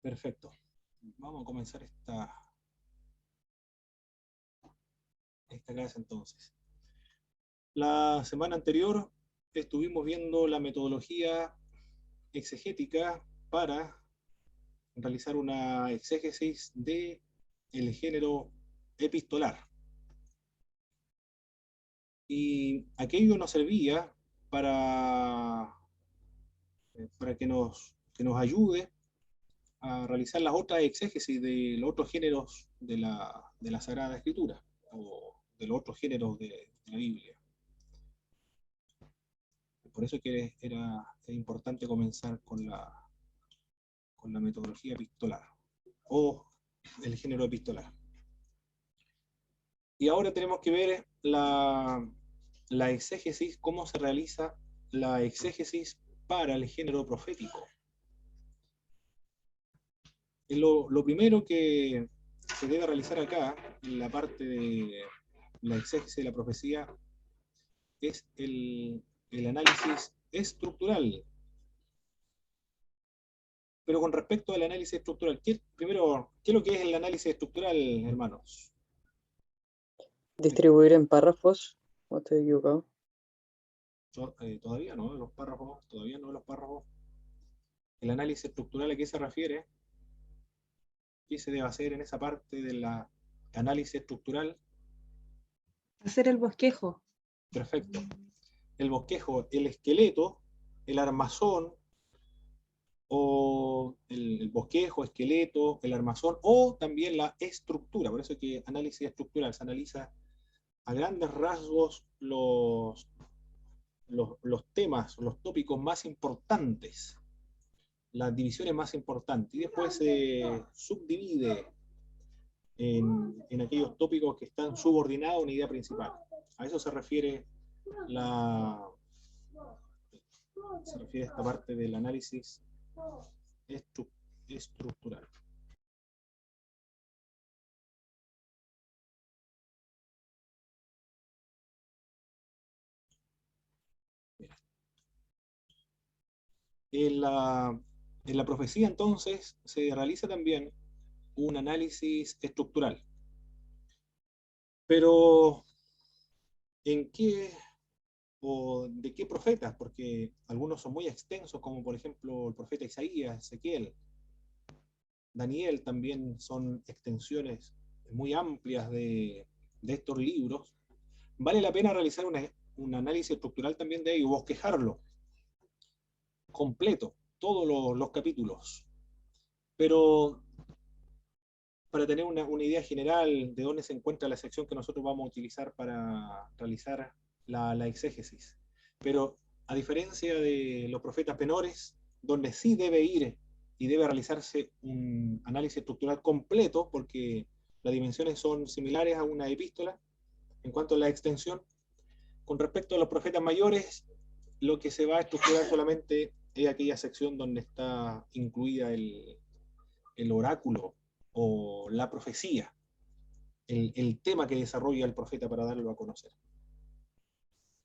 Perfecto. Vamos a comenzar esta clase entonces. La semana anterior estuvimos viendo la metodología exegética para realizar una exégesis de el género epistolar. Y aquello nos servía para, para que nos ayude a realizar las otras exégesis de los otros géneros de la Sagrada Escritura, o de los otros géneros de la Biblia. Por eso que era importante comenzar con la metodología epistolar, o el género epistolar. Y ahora tenemos que ver la exégesis, cómo se realiza la exégesis para el género profético. Lo primero que se debe realizar acá, en la parte de la exégesis de la profecía, es el análisis estructural. Pero con respecto al análisis estructural, primero, ¿qué es lo que es el análisis estructural, hermanos? Distribuir en párrafos, ¿o estoy equivocado? Todavía no, todavía no los párrafos. El análisis estructural, ¿a qué se refiere? ¿Qué se debe hacer en esa parte del análisis estructural? Hacer el bosquejo. Perfecto. El bosquejo, el esqueleto, el armazón, o el bosquejo, esqueleto, el armazón, o también la estructura. Por eso que análisis estructural se analiza a grandes rasgos los temas, los tópicos más importantes, las divisiones más importantes, y después se subdivide en aquellos tópicos que están subordinados a una idea principal. A eso se refiere esta parte del análisis estructural. En la profecía, entonces, se realiza también un análisis estructural. Pero, ¿en qué o de qué profetas? Porque algunos son muy extensos, como por ejemplo el profeta Isaías, Ezequiel, Daniel, también son extensiones muy amplias de estos libros. Vale la pena realizar un análisis estructural también de ellos, bosquejarlo completo, todos los capítulos. Pero para tener una idea general de dónde se encuentra la sección que nosotros vamos a utilizar para realizar la exégesis. Pero a diferencia de los profetas menores, donde sí debe ir y debe realizarse un análisis estructural completo, porque las dimensiones son similares a una epístola en cuanto a la extensión, con respecto a los profetas mayores, lo que se va a estructurar solamente es aquella sección donde está incluida el oráculo o la profecía, el tema que desarrolla el profeta para darlo a conocer.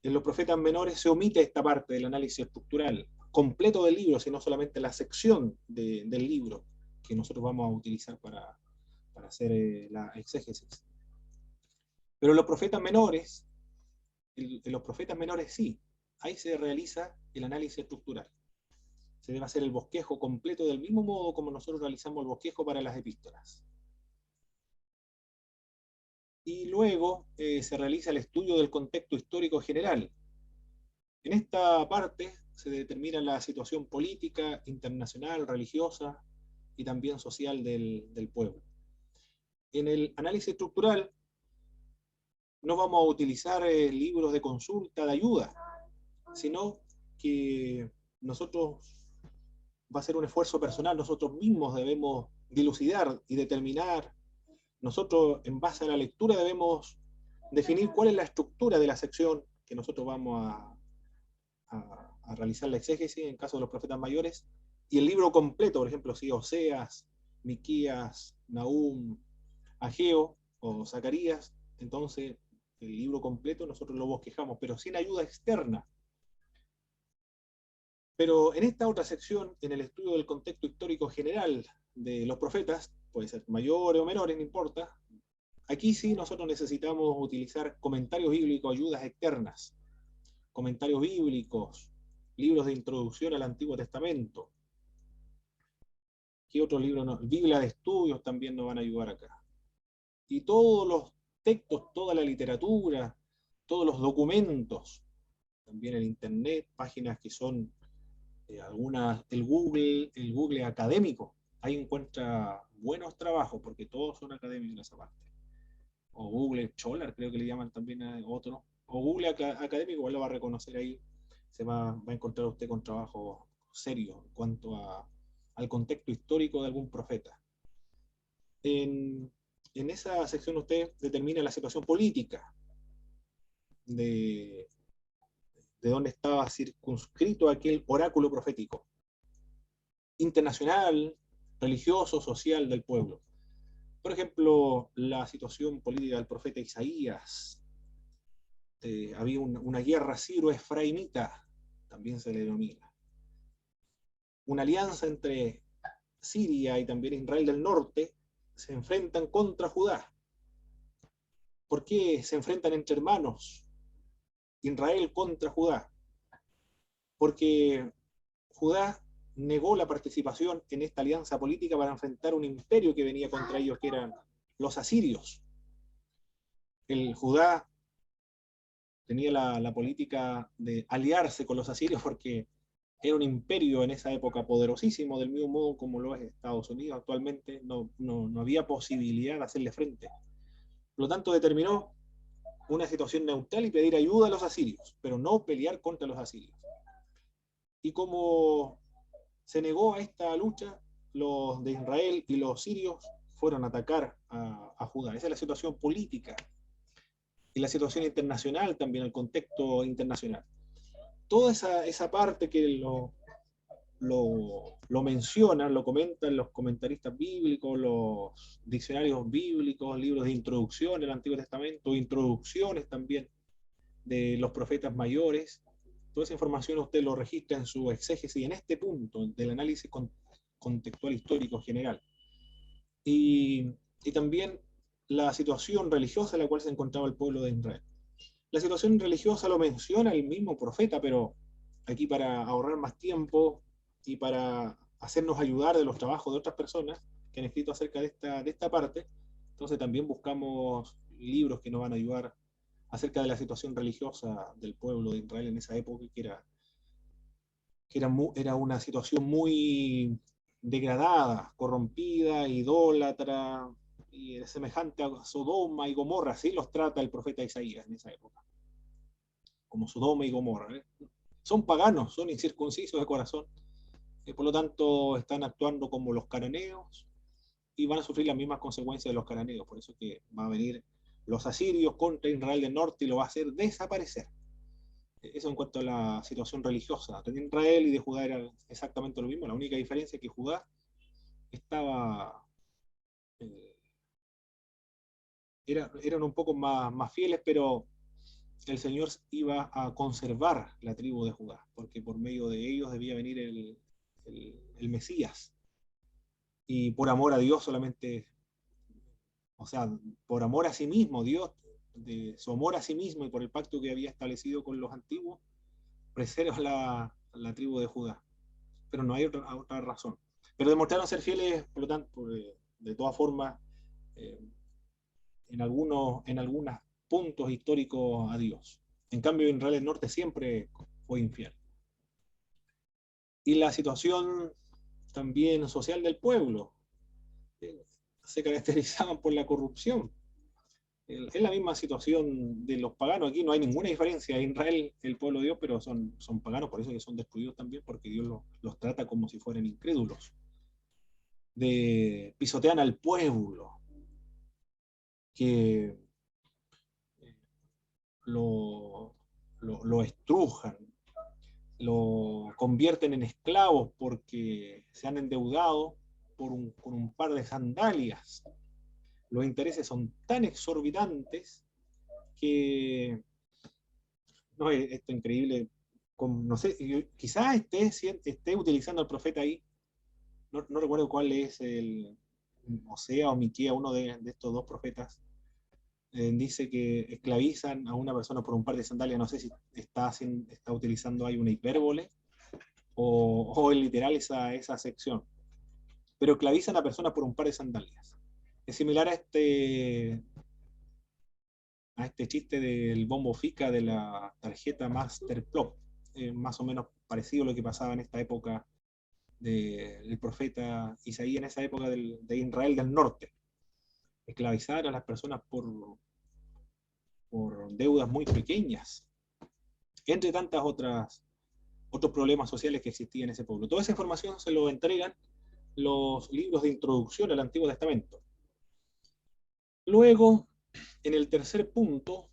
En los profetas menores se omite esta parte del análisis estructural completo del libro, sino solamente la sección del libro que nosotros vamos a utilizar para hacer la exégesis. Pero en los profetas menores, sí, ahí se realiza el análisis estructural. Se debe hacer el bosquejo completo del mismo modo como nosotros realizamos el bosquejo para las epístolas. Y luego se realiza el estudio del contexto histórico general. En esta parte se determina la situación política, internacional, religiosa y también social del pueblo. En el análisis estructural no vamos a utilizar libros de consulta, de ayuda, sino que va a ser un esfuerzo personal, nosotros mismos debemos dilucidar y determinar. Nosotros, en base a la lectura, debemos definir cuál es la estructura de la sección que nosotros vamos a realizar la exégesis en caso de los profetas mayores, y el libro completo, por ejemplo, si Oseas, Miquías, Nahum, Ageo o Zacarías, entonces el libro completo nosotros lo bosquejamos, pero sin ayuda externa. Pero en esta otra sección, en el estudio del contexto histórico general de los profetas, puede ser mayores o menores, no importa, aquí sí nosotros necesitamos utilizar comentarios bíblicos, ayudas externas, comentarios bíblicos, libros de introducción al Antiguo Testamento. ¿Qué otros libros? Biblia de estudios también nos van a ayudar acá. Y todos los textos, toda la literatura, todos los documentos, también el Internet, páginas que son algunas, el Google académico, ahí encuentra buenos trabajos, porque todos son académicos en esa parte. O Google Scholar, creo que le llaman también a otro. O Google académico, igual lo va a reconocer ahí, va a encontrar usted con trabajos serios en cuanto al contexto histórico de algún profeta. En esa sección usted determina la situación política de dónde estaba circunscrito aquel oráculo profético, internacional, religioso, social del pueblo. Por ejemplo, la situación política del profeta Isaías. Había una guerra siro-efraimita, también se le denomina. Una alianza entre Siria y también Israel del norte se enfrentan contra Judá. ¿Por qué se enfrentan entre hermanos? Israel contra Judá. Porque Judá negó la participación en esta alianza política para enfrentar un imperio que venía contra ellos, que eran los asirios. El Judá tenía la política de aliarse con los asirios porque era un imperio en esa época poderosísimo, del mismo modo como lo es Estados Unidos actualmente. No había posibilidad de hacerle frente. Por lo tanto, determinó una situación neutral y pedir ayuda a los asirios, pero no pelear contra los asirios. Y como se negó a esta lucha, los de Israel y los sirios fueron a atacar a Judá. Esa es la situación política y la situación internacional también, el contexto internacional. Toda esa parte que lo mencionan, lo comentan los comentaristas bíblicos, los diccionarios bíblicos, libros de introducción al Antiguo Testamento, introducciones también de los profetas mayores. Toda esa información usted lo registra en su exégesis en este punto del análisis contextual histórico general. Y también la situación religiosa en la cual se encontraba el pueblo de Israel. La situación religiosa lo menciona el mismo profeta, pero aquí para ahorrar más tiempo y para hacernos ayudar de los trabajos de otras personas que han escrito acerca de esta parte, entonces también buscamos libros que nos van a ayudar acerca de la situación religiosa del pueblo de Israel en esa época, era una situación muy degradada, corrompida, idólatra, y semejante a Sodoma y Gomorra. Así los trata el profeta Isaías en esa época, como Sodoma y Gomorra. Son paganos, son incircuncisos de corazón, y por lo tanto están actuando como los cananeos y van a sufrir las mismas consecuencias de los cananeos. Por eso que va a venir los asirios contra Israel del norte y lo va a hacer desaparecer. Eso en cuanto a la situación religiosa. De Israel y de Judá era exactamente lo mismo. La única diferencia es que Judá estaba eran un poco más fieles, pero el Señor iba a conservar la tribu de Judá, porque por medio de ellos debía venir el Mesías. Y por amor a Dios solamente, o sea, por amor a sí mismo, Dios, de su amor a sí mismo y por el pacto que había establecido con los antiguos, preserva la tribu de Judá. Pero no hay otra razón. Pero demostraron ser fieles, por lo tanto, de todas formas, eh, en algunos puntos históricos a Dios. En cambio, Israel del Norte siempre fue infiel. Y la situación también social del pueblo se caracterizaban por la corrupción. Es la misma situación de los paganos. Aquí no hay ninguna diferencia. En Israel, el pueblo de Dios, pero son paganos, por eso que son destruidos también, porque Dios los trata como si fueran incrédulos. Pisotean al pueblo, que lo estrujan, lo convierten en esclavos porque se han endeudado con un par de sandalias. Los intereses son tan exorbitantes que no es esto increíble. no sé, quizás esté utilizando al profeta ahí, no recuerdo cuál es el Osea o Miquea, uno de estos dos profetas, dice que esclavizan a una persona por un par de sandalias. No sé si está utilizando ahí una hipérbole o en literal esa sección. Pero esclavizan a personas por un par de sandalias. Es similar a este chiste del bombo fica de la tarjeta Master Plot, más o menos parecido a lo que pasaba en esta época del profeta Isaías, en esa época de Israel del norte. Esclavizar a las personas por deudas muy pequeñas, entre tantas otros problemas sociales que existían en ese pueblo. Toda esa información se lo entregan los libros de introducción al Antiguo Testamento. Luego, en el tercer punto,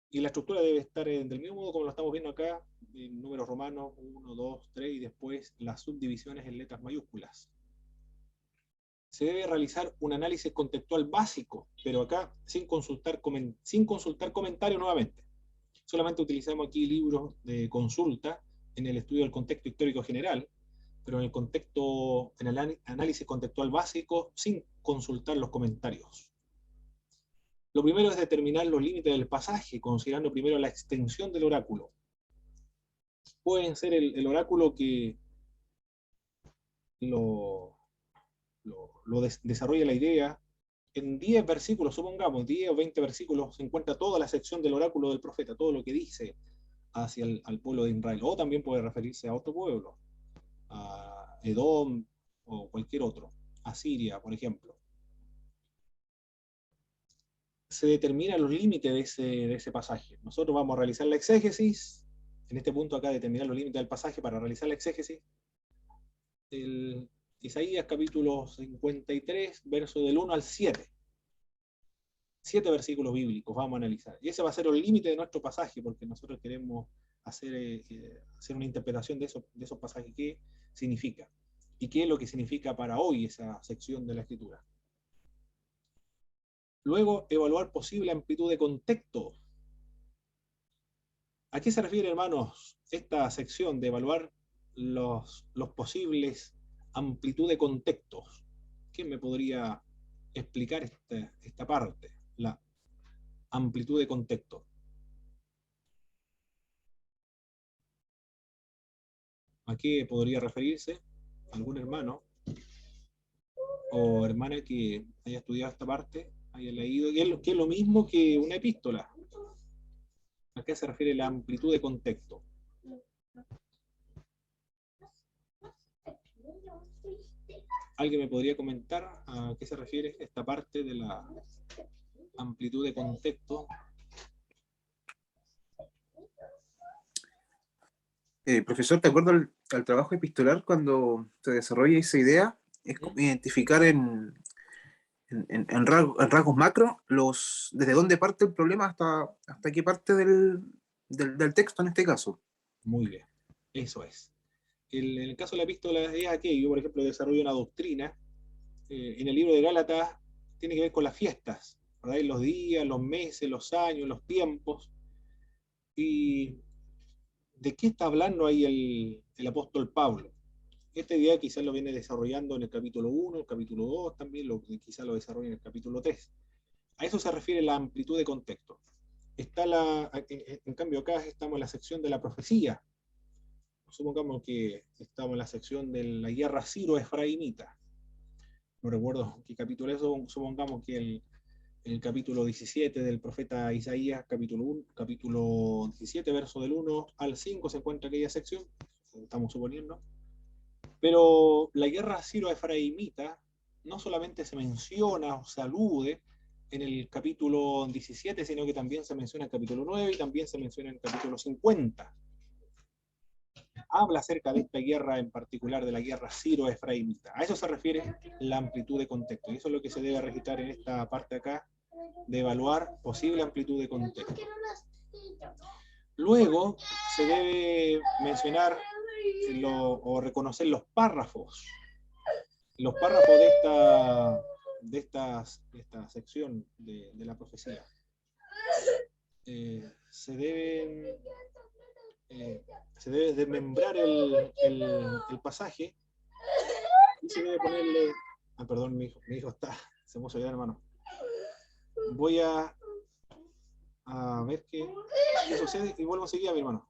y la estructura debe estar del mismo modo como lo estamos viendo acá, en números romanos 1, 2, 3, y después las subdivisiones en letras mayúsculas. Se debe realizar un análisis contextual básico, pero acá sin consultar comentario nuevamente. Solamente utilizamos aquí libros de consulta en el estudio del contexto histórico general, pero en el análisis contextual básico sin consultar los comentarios. Lo primero es determinar los límites del pasaje, considerando primero la extensión del oráculo. Pueden ser el oráculo que desarrolla la idea. En 10 versículos, supongamos, 10 o 20 versículos, se encuentra toda la sección del oráculo del profeta, todo lo que dice hacia al pueblo de Israel. O también puede referirse a otro pueblo, a Edom o cualquier otro, a Siria, por ejemplo. Se determinan los límites de ese pasaje. Nosotros vamos a realizar la exégesis, en este punto acá determinar los límites del pasaje para realizar la exégesis. Isaías capítulo 53, verso del 1 al 7. 7 versículos bíblicos vamos a analizar. Y ese va a ser el límite de nuestro pasaje, porque nosotros queremos hacer una interpretación de esos pasajes. ¿Qué significa? ¿Y qué es lo que significa para hoy esa sección de la Escritura? Luego, evaluar posible amplitud de contexto. ¿A qué se refiere, hermanos, esta sección de evaluar los posibles amplitud de contextos? ¿Quién me podría explicar esta parte? La amplitud de contexto. ¿A qué podría referirse? ¿Algún hermano o hermana que haya estudiado esta parte, haya leído? ¿Qué es lo mismo que una epístola? ¿A qué se refiere la amplitud de contexto? ¿Alguien me podría comentar a qué se refiere esta parte de la amplitud de contexto? Profesor, ¿te acuerdas al trabajo epistolar cuando se desarrolla esa idea? Es como identificar en rasgos macro desde dónde parte el problema hasta qué parte del texto en este caso. Muy bien, eso es. En el caso de la epístola es aquello, por ejemplo, desarrollo una doctrina. En el libro de Gálatas tiene que ver con las fiestas, ¿verdad? Los días, los meses, los años, los tiempos. ¿Y de qué está hablando ahí el apóstol Pablo? Esta idea quizás lo viene desarrollando en el capítulo 1, el capítulo 2 también, quizás lo desarrolla en el capítulo 3. A eso se refiere la amplitud de contexto. En cambio acá estamos en la sección de la profecía. Supongamos que estamos en la sección de la guerra siro-efraimita. No recuerdo qué capítulo es, supongamos que el capítulo 17 del profeta Isaías, capítulo 17, verso del 1 al 5, se encuentra aquella sección, estamos suponiendo. Pero la guerra siro-efraimita no solamente se menciona o se alude en el capítulo 17, sino que también se menciona en el capítulo 9 y también se menciona en el capítulo 50. Habla acerca de esta guerra en particular, de la guerra siro-efraimita. A eso se refiere la amplitud de contexto. Y eso es lo que se debe registrar en esta parte acá, de evaluar posible amplitud de contexto. Luego se debe mencionar o reconocer los párrafos. Los párrafos de esta sección de la profecía. Se deben se debe desmembrar el pasaje y se debe ponerle... Ah, perdón, mi hijo se puso allá, hermano. Voy a ver qué sucede y vuelvo enseguida, mi hermano.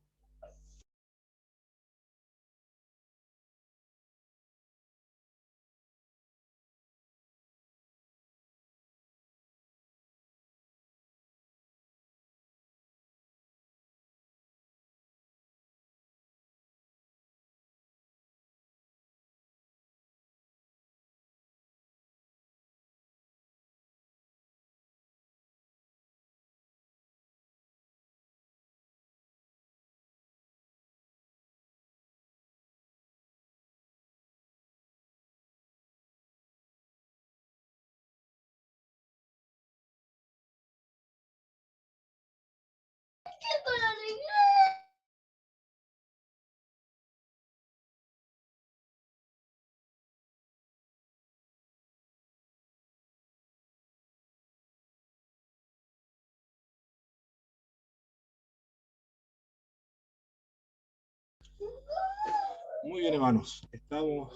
Muy bien, hermanos. Estamos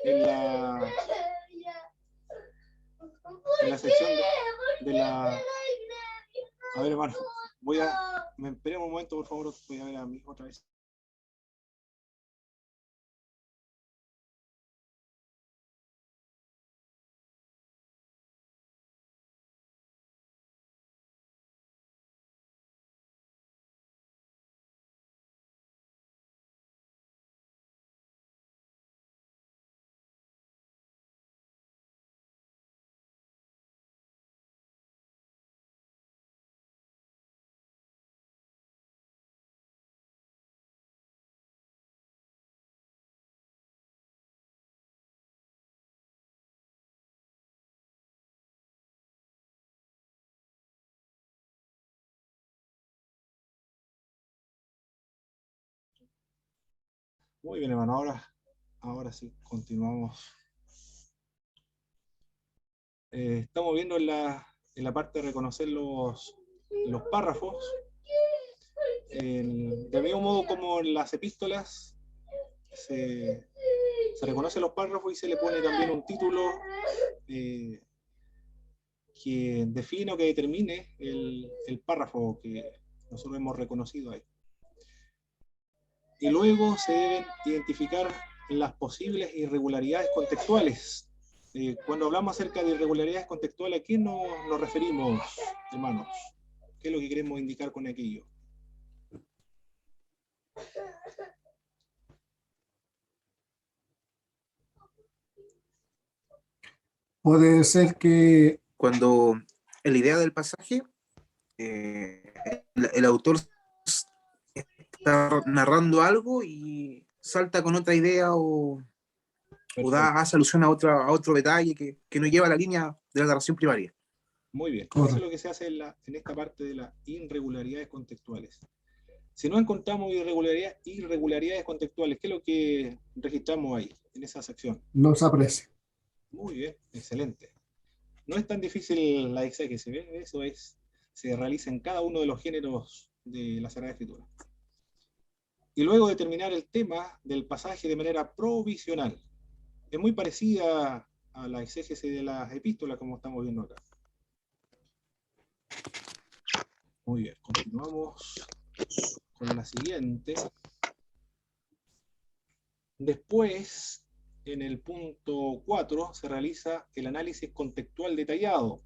en la sección de la... A ver, hermano, me esperé un momento, por favor, voy a ver a mi hijo otra vez. Muy bien, hermano, ahora sí, continuamos. Estamos viendo en la parte de reconocer los párrafos. Del mismo modo como en las epístolas se reconocen los párrafos y se le pone también un título que define o que determine el párrafo que nosotros hemos reconocido ahí. Y luego se deben identificar las posibles irregularidades contextuales. Cuando hablamos acerca de irregularidades contextuales, ¿a qué nos referimos, hermanos? ¿Qué es lo que queremos indicar con aquello? Puede ser que Cuando en la idea del pasaje, el autor está narrando algo y salta con otra idea o hace alusión a otro detalle que no lleva la línea de la narración primaria. Muy bien, correcto. eso es lo que se hace en esta parte de las irregularidades contextuales. Si no encontramos irregularidades contextuales, ¿qué es lo que registramos ahí, en esa sección? No se aprecia. Muy bien, excelente. No es tan difícil la exégesis, ¿ves? Eso se realiza en cada uno de los géneros de la Sagrada Escritura. Y luego determinar el tema del pasaje de manera provisional. Es muy parecida a la exégesis de las epístolas, como estamos viendo acá. Muy bien, continuamos con la siguiente. Después, en el punto 4, se realiza el análisis contextual detallado.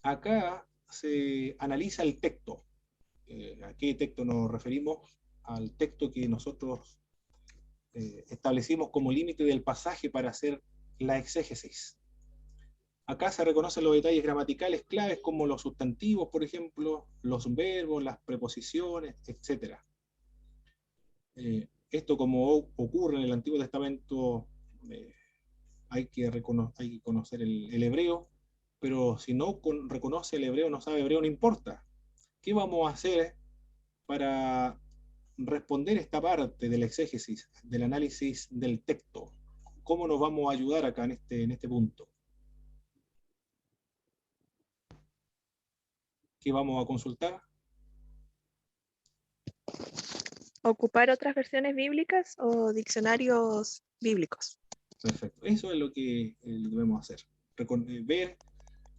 Acá se analiza el texto. ¿A qué texto nos referimos? Al texto que nosotros establecimos como límite del pasaje para hacer la exégesis. Acá se reconocen los detalles gramaticales claves como los sustantivos, por ejemplo, los verbos, las preposiciones, etc. Esto, como ocurre en el Antiguo Testamento, hay que conocer el hebreo, pero si no reconoce el hebreo, no sabe hebreo, no importa. ¿Qué vamos a hacer para responder esta parte del exégesis, del análisis del texto? ¿Cómo nos vamos a ayudar acá en este punto? ¿Qué vamos a consultar? ¿Ocupar otras versiones bíblicas o diccionarios bíblicos? Perfecto. Eso es lo que debemos hacer. Ver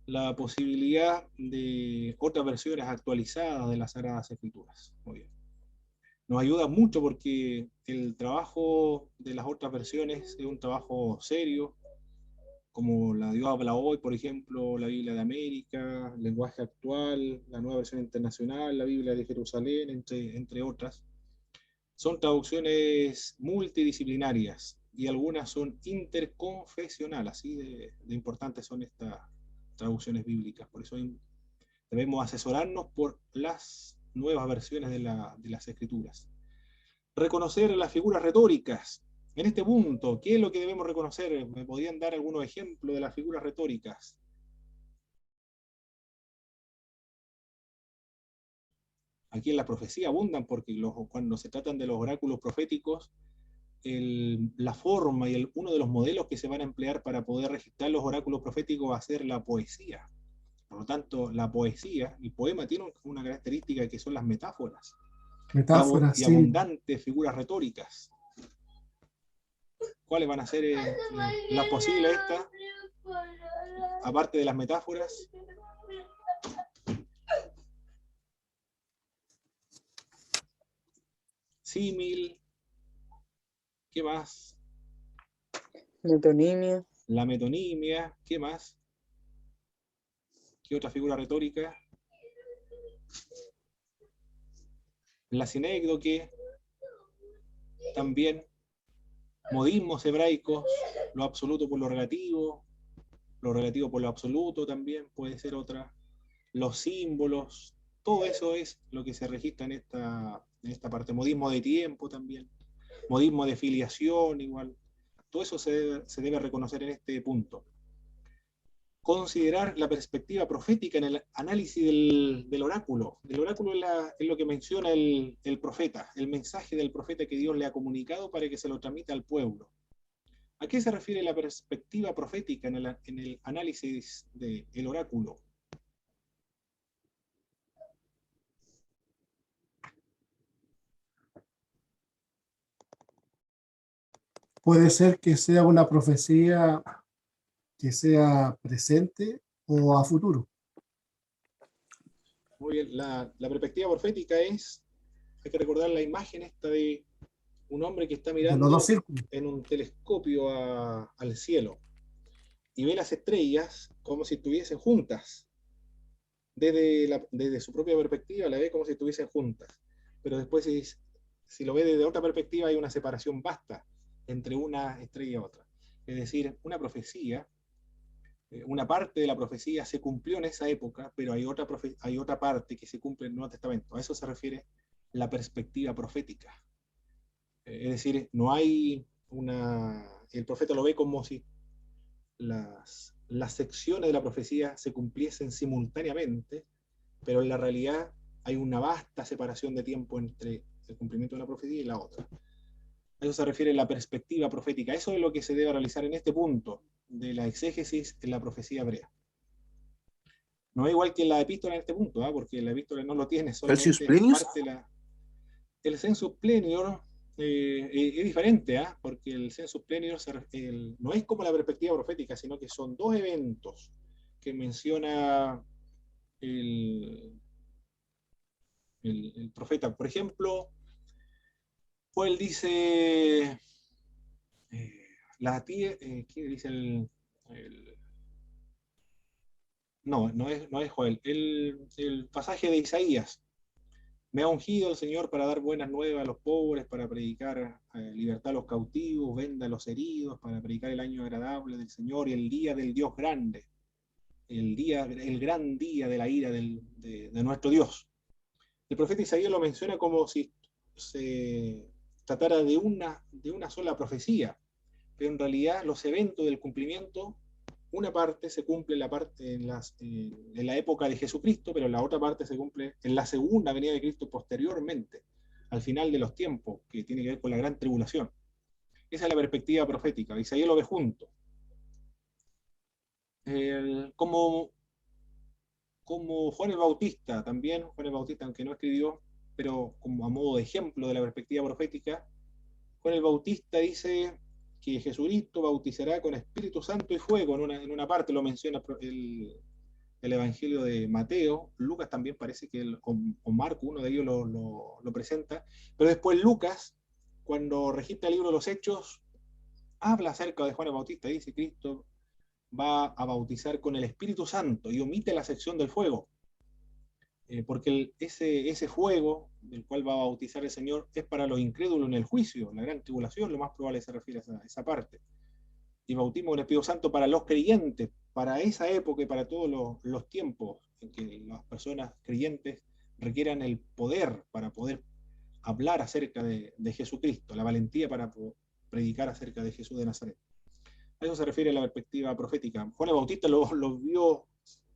la posibilidad de otras versiones actualizadas de las Sagradas Escrituras. Muy bien. Nos ayuda mucho porque el trabajo de las otras versiones es un trabajo serio, como la Dios habla hoy, por ejemplo, la Biblia de América, el lenguaje actual, la nueva versión internacional, la Biblia de Jerusalén, entre otras. Son traducciones multidisciplinarias y algunas son interconfesionales, así de importantes son estas traducciones bíblicas. Por eso debemos asesorarnos por las nuevas versiones de las Escrituras. Reconocer las figuras retóricas. En este punto, ¿qué es lo que debemos reconocer? ¿Me podrían dar algunos ejemplos de las figuras retóricas? Aquí en la profecía abundan porque cuando se tratan de los oráculos proféticos, la forma y uno de los modelos que se van a emplear para poder registrar los oráculos proféticos va a ser la poesía. Por lo tanto, la poesía, el poema tiene una característica que son las metáforas Metáforas, y sí. abundantes figuras retóricas. ¿Cuáles van a ser las posibles estas? Aparte de las metáforas. Símil. ¿Qué más? Metonimia. La metonimia. ¿Qué más? ¿Qué otra figura retórica? La sinécdoque. También. Modismos hebraicos. Lo absoluto por lo relativo por lo absoluto también puede ser otra. Los símbolos. Todo eso es lo que se registra en esta parte. Modismo de tiempo también. Modismo de filiación igual. Todo eso se debe reconocer en este punto. Considerar la perspectiva profética en el análisis del oráculo. El oráculo es lo que menciona el profeta, el mensaje del profeta que Dios le ha comunicado para que se lo transmita al pueblo. ¿A qué se refiere la perspectiva profética en el análisis del oráculo? Puede ser que sea una profecía que sea presente o a futuro. Muy bien, la perspectiva profética hay que recordar la imagen esta de un hombre que está De los dos mirando círculos. en un telescopio al cielo y ve las estrellas como si estuviesen juntas. Desde su propia perspectiva la ve como si estuviesen juntas. Pero después si lo ve desde otra perspectiva hay una separación vasta entre una estrella y otra. Es decir, una profecía, una parte de la profecía se cumplió en esa época, pero hay otra parte que se cumple en el Nuevo Testamento. A eso se refiere la perspectiva profética. Es decir, no hay el profeta lo ve como si las secciones de la profecía se cumpliesen simultáneamente, pero en la realidad hay una vasta separación de tiempo entre el cumplimiento de la profecía y la otra. A eso se refiere la perspectiva profética. Eso es lo que se debe realizar en este punto de la exégesis en la profecía hebrea. No es igual que la epístola en este punto, porque la epístola no lo tiene, Celsius solamente Plinius. parte el census plenior es diferente, porque el census plenior no es como la perspectiva profética, sino que son dos eventos que menciona el profeta. Por ejemplo, pues él dice, ¿qué dice no es Joel, el pasaje de Isaías? Me ha ungido el Señor para dar buenas nuevas a los pobres, para predicar libertad a los cautivos, venda a los heridos, para predicar el año agradable del Señor y el día del Dios grande, el gran día de la ira de nuestro Dios. El profeta Isaías lo menciona como si se tratara de una sola profecía, pero en realidad los eventos del cumplimiento, una parte se cumple en la época de Jesucristo, pero la otra parte se cumple en la segunda venida de Cristo posteriormente, al final de los tiempos, que tiene que ver con la gran tribulación. Esa es la perspectiva profética, Isaías lo ve junto. Como Juan el Bautista, también Juan el Bautista, aunque no escribió, pero como a modo de ejemplo de la perspectiva profética, Juan el Bautista dice que Jesucristo bautizará con Espíritu Santo y fuego. En una parte lo menciona el Evangelio de Mateo. Lucas también parece que, o Marco, uno de ellos lo presenta. Pero después Lucas, cuando registra el libro de los Hechos, habla acerca de Juan el Bautista. Dice, Cristo va a bautizar con el Espíritu Santo, y omite la sección del fuego. Porque ese fuego del cual va a bautizar el Señor es para los incrédulos en el juicio, la gran tribulación, lo más probable se refiere a esa parte. Y bautismo con el Espíritu Santo para los creyentes, para esa época y para todos los tiempos en que las personas creyentes requieran el poder para poder hablar acerca de Jesucristo, la valentía para predicar acerca de Jesús de Nazaret. A eso se refiere la perspectiva profética. Juan el Bautista lo vio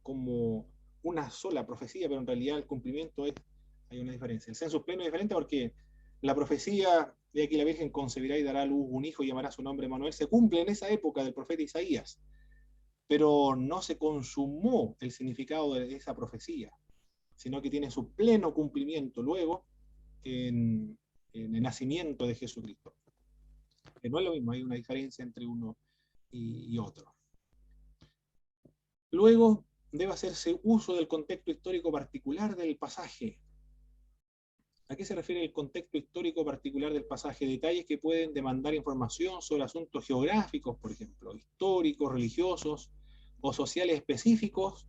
como una sola profecía, pero en realidad el cumplimiento hay una diferencia. El census pleno es diferente porque la profecía de aquí la Virgen concebirá y dará a luz un hijo y llamará su nombre Manuel se cumple en esa época del profeta Isaías, pero no se consumó el significado de esa profecía, sino que tiene su pleno cumplimiento luego en el nacimiento de Jesucristo. Que no es lo mismo, hay una diferencia entre uno y otro. Luego debe hacerse uso del contexto histórico particular del pasaje. ¿A qué se refiere el contexto histórico particular del pasaje? Detalles que pueden demandar información sobre asuntos geográficos, por ejemplo, históricos, religiosos o sociales específicos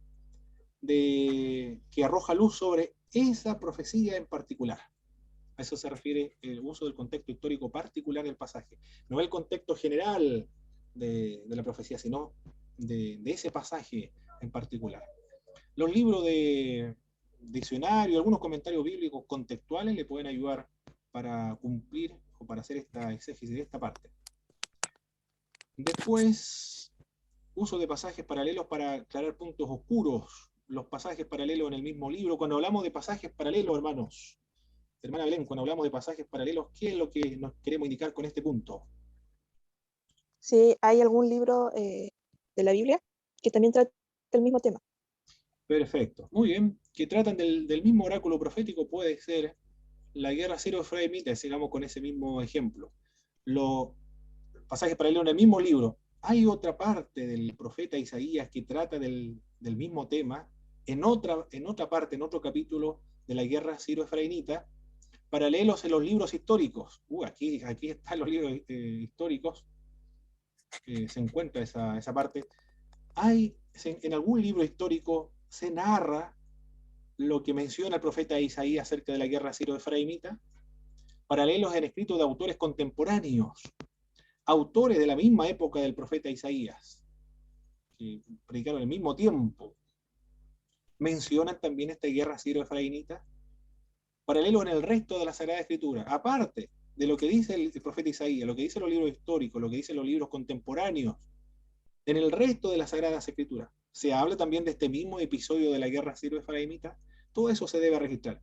que arroja luz sobre esa profecía en particular. A eso se refiere el uso del contexto histórico particular del pasaje. No el contexto general de la profecía, sino de ese pasaje en particular. Los libros de diccionario, algunos comentarios bíblicos contextuales le pueden ayudar para cumplir o para hacer esta exégesis de esta parte. Después, uso de pasajes paralelos para aclarar puntos oscuros. Los pasajes paralelos en el mismo libro. Cuando hablamos de pasajes paralelos, hermanos, hermana Belén, cuando hablamos de pasajes paralelos, ¿qué es lo que nos queremos indicar con este punto? Si hay algún libro de la Biblia que también trata el mismo tema. Perfecto, muy bien. Que tratan del mismo oráculo profético, puede ser la guerra siro-efraimita, sigamos con ese mismo ejemplo. Los pasajes paralelos en el mismo libro. Hay otra parte del profeta Isaías que trata del mismo tema, en otra parte, en otro capítulo de la guerra siro-efraimita, paralelos en los libros históricos. Aquí están los libros históricos, se encuentra esa parte. En algún libro histórico se narra lo que menciona el profeta Isaías acerca de la guerra siro-efraimita, paralelos en escritos de autores contemporáneos, autores de la misma época del profeta Isaías, que predicaron al mismo tiempo, mencionan también esta guerra siro-efraimita, paralelos en el resto de la Sagrada Escritura, aparte de lo que dice el profeta Isaías, lo que dicen los libros históricos, lo que dicen los libros contemporáneos, en el resto de las Sagradas Escrituras. Se habla también de este mismo episodio de la guerra siro-efraimita. Todo eso se debe registrar.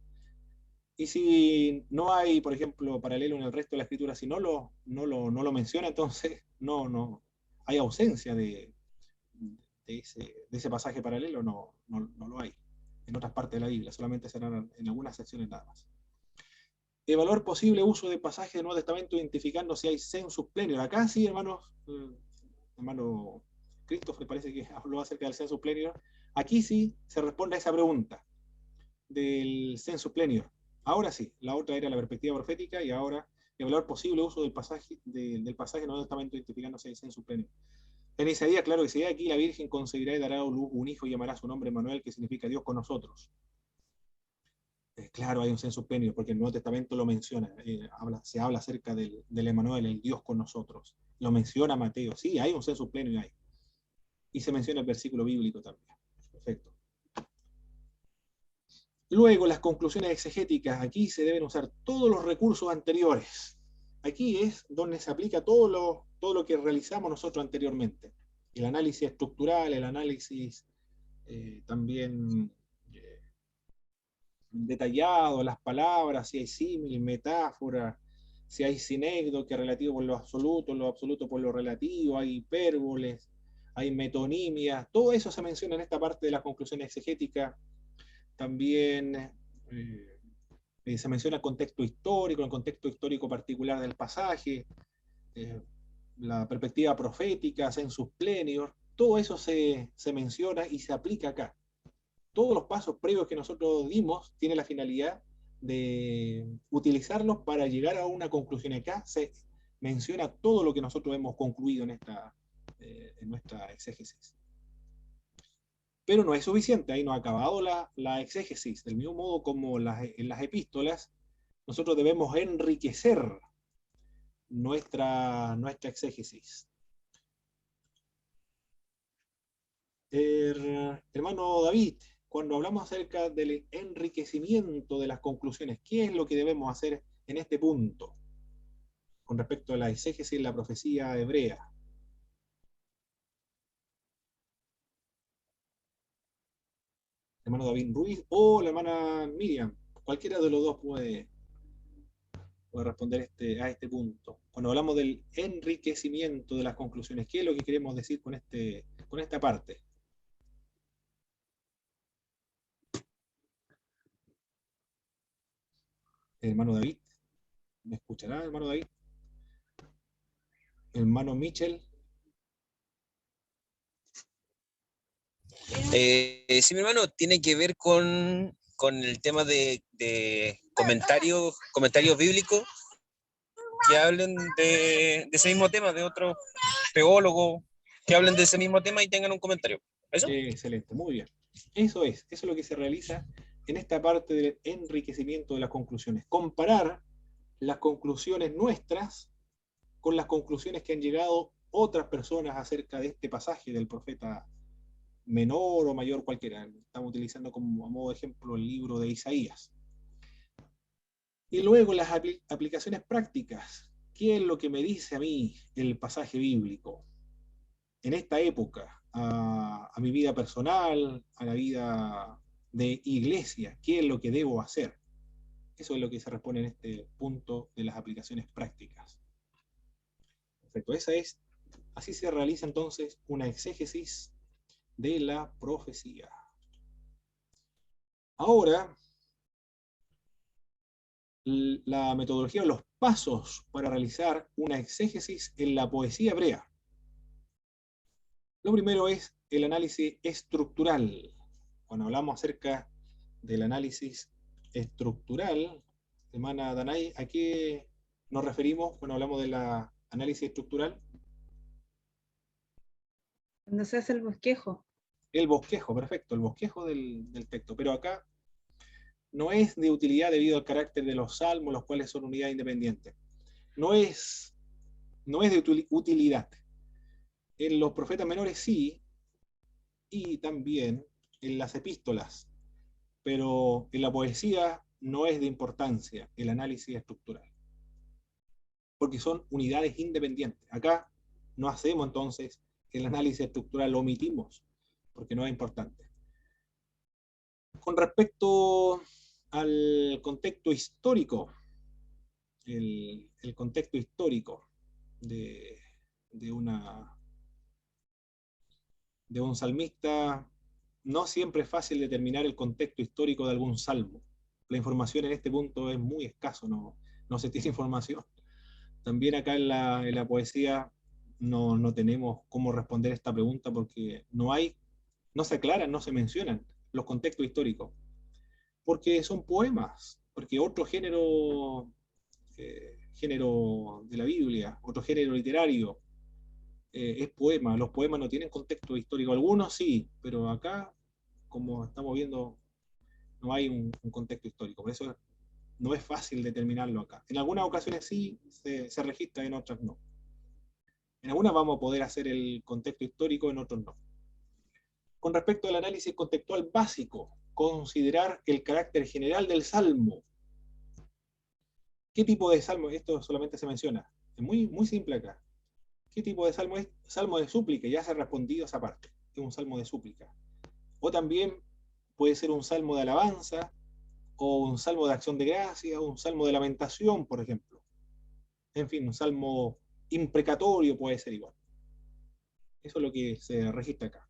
Y si no hay, por ejemplo, paralelo en el resto de la escritura, si no lo menciona, entonces no hay ausencia de ese pasaje paralelo, no lo hay en otras partes de la Biblia, solamente serán en algunas secciones nada más. Evaluar posible uso de pasajes del Nuevo Testamento identificando si hay census plenior. Acá sí, hermano Christopher parece que habló acerca del census plenior. Aquí sí se responde a esa pregunta del census plenior. Ahora sí, la otra era la perspectiva profética y ahora evaluar posible uso del pasaje del Nuevo Testamento identificando si hay census plenior. En Isaías, claro que sí, aquí la Virgen concebirá y dará a luz un hijo y llamará su nombre Manuel, que significa Dios con nosotros. Claro, hay un census plenior, porque el Nuevo Testamento lo menciona, se habla acerca del Emmanuel, el Dios con nosotros. Lo menciona Mateo, sí, hay un census plenior ahí. Y se menciona el versículo bíblico también. Perfecto. Luego, las conclusiones exegéticas. Aquí se deben usar todos los recursos anteriores. Aquí es donde se aplica todo lo que realizamos nosotros anteriormente. El análisis estructural, el análisis también detallado, las palabras, si hay símil, metáfora, si hay sinécdo, que es relativo por lo absoluto por lo relativo, hay hipérboles, hay metonimias, todo eso se menciona en esta parte de las conclusiones exegéticas. También Se menciona el contexto histórico particular del pasaje, la perspectiva profética, sensus plenior, todo eso se menciona y se aplica acá. Todos los pasos previos que nosotros dimos tienen la finalidad de utilizarlos para llegar a una conclusión. Acá se menciona todo lo que nosotros hemos concluido en nuestra exégesis. Pero no es suficiente, ahí no ha acabado la exégesis. Del mismo modo como en las epístolas, nosotros debemos enriquecer nuestra exégesis. Hermano David, cuando hablamos acerca del enriquecimiento de las conclusiones, ¿qué es lo que debemos hacer en este punto con respecto a la exégesis y la profecía hebrea? Hermano David Ruiz o la hermana Miriam, cualquiera de los dos puede responder a este punto. Cuando hablamos del enriquecimiento de las conclusiones, ¿qué es lo que queremos decir con esta parte? Hermano David, ¿me escuchará, hermano David? Hermano Michel. Sí, mi hermano, tiene que ver con el tema de comentarios bíblicos que hablen de ese mismo tema, de otros teólogos que hablen de ese mismo tema y tengan un comentario. ¿Eso? Excelente, muy bien. Eso es lo que se realiza en esta parte del enriquecimiento de las conclusiones. Comparar las conclusiones nuestras con las conclusiones que han llegado otras personas acerca de este pasaje del profeta menor o mayor cualquiera. Estamos utilizando como a modo de ejemplo el libro de Isaías. Y luego las aplicaciones prácticas. ¿Qué es lo que me dice a mí el pasaje bíblico en esta época? A mi vida personal, a la vida de iglesia. ¿Qué es lo que debo hacer? Eso es lo que se responde en este punto de las aplicaciones prácticas. Perfecto, así se realiza entonces una exégesis de la profecía. Ahora, la metodología o los pasos para realizar una exégesis en la poesía hebrea. Lo primero es el análisis estructural. Cuando hablamos acerca del análisis estructural, hermana Danay, ¿a qué nos referimos cuando hablamos del análisis estructural? Cuando se hace el bosquejo. El bosquejo, perfecto, el bosquejo del texto. Pero acá no es de utilidad debido al carácter de los salmos, los cuales son unidades independientes. No es de utilidad. En los profetas menores sí, y también en las epístolas. Pero en la poesía no es de importancia el análisis estructural, porque son unidades independientes. Acá no hacemos entonces el análisis estructural, lo omitimos, porque no es importante. Con respecto al contexto histórico, el contexto histórico de un salmista, no siempre es fácil determinar el contexto histórico de algún salmo. La información en este punto es muy escaso, no se tiene información. También acá en la poesía no tenemos cómo responder esta pregunta porque no se aclaran, no se mencionan los contextos históricos. Porque son poemas, porque otro género de la Biblia, otro género literario, es poema. Los poemas no tienen contexto histórico. Algunos sí, pero acá, como estamos viendo, no hay un contexto histórico. Por eso no es fácil determinarlo acá. En algunas ocasiones sí se registra, en otras no. En algunas vamos a poder hacer el contexto histórico, en otros no. Con respecto al análisis contextual básico, considerar el carácter general del salmo. ¿Qué tipo de salmo? Esto solamente se menciona. Es muy, muy simple acá. ¿Qué tipo de salmo es? Salmo de súplica, ya se ha respondido esa parte. Es un salmo de súplica. O también puede ser un salmo de alabanza, o un salmo de acción de gracia, o un salmo de lamentación, por ejemplo. En fin, un salmo imprecatorio puede ser igual. Eso es lo que se registra acá.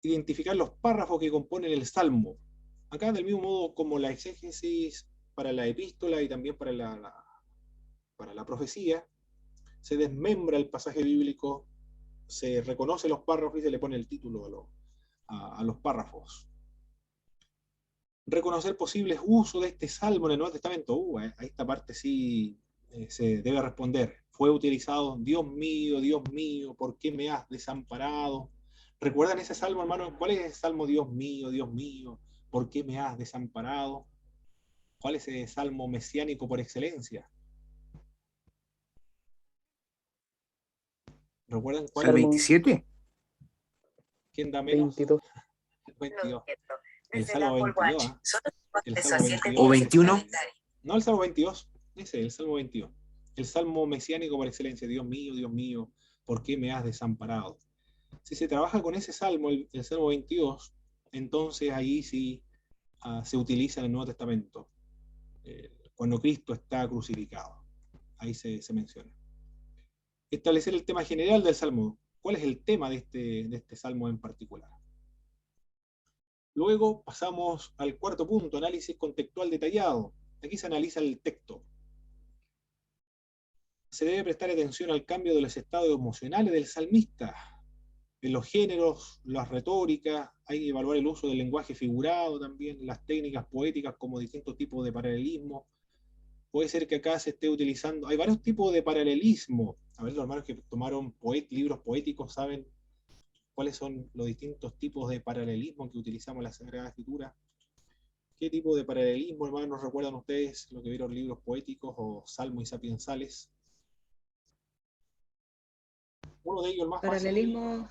Identificar los párrafos que componen el salmo. Acá, del mismo modo como la exégesis para la epístola y también para la profecía, se desmembra el pasaje bíblico, se reconoce los párrafos y se le pone el título a los párrafos. Reconocer posibles usos de este salmo en el Nuevo Testamento. A esta parte sí se debe responder. Fue utilizado, Dios mío, ¿por qué me has desamparado? ¿Recuerdan ese salmo, hermano? ¿Cuál es ese salmo, Dios mío, ¿por qué me has desamparado? ¿Cuál es ese salmo mesiánico por excelencia? ¿Recuerdan cuál? ¿El Salmo 27? ¿Quién da menos? 22. El 22. El Salmo 22. El Salmo 22. ¿O 21? No, el Salmo 22. Ese, el Salmo 22. El Salmo mesiánico por excelencia. Dios mío, ¿por qué me has desamparado? Si se trabaja con ese Salmo, el Salmo 22, entonces ahí sí se utiliza en el Nuevo Testamento. Cuando Cristo está crucificado. Ahí se menciona. Establecer el tema general del Salmo. ¿Cuál es el tema de este Salmo en particular? Luego pasamos al cuarto punto, análisis contextual detallado. Aquí se analiza el texto. Se debe prestar atención al cambio de los estados emocionales del salmista, en los géneros, las retóricas, hay que evaluar el uso del lenguaje figurado también, las técnicas poéticas como distintos tipos de paralelismo. Puede ser que acá se esté utilizando, hay varios tipos de paralelismo. A ver, los hermanos que tomaron libros poéticos saben cuáles son los distintos tipos de paralelismo que utilizamos en la Sagrada Escritura. ¿Qué tipo de paralelismo, hermanos, recuerdan ustedes lo que vieron libros poéticos o salmos y sapiensales? Uno de ellos, el más fácil.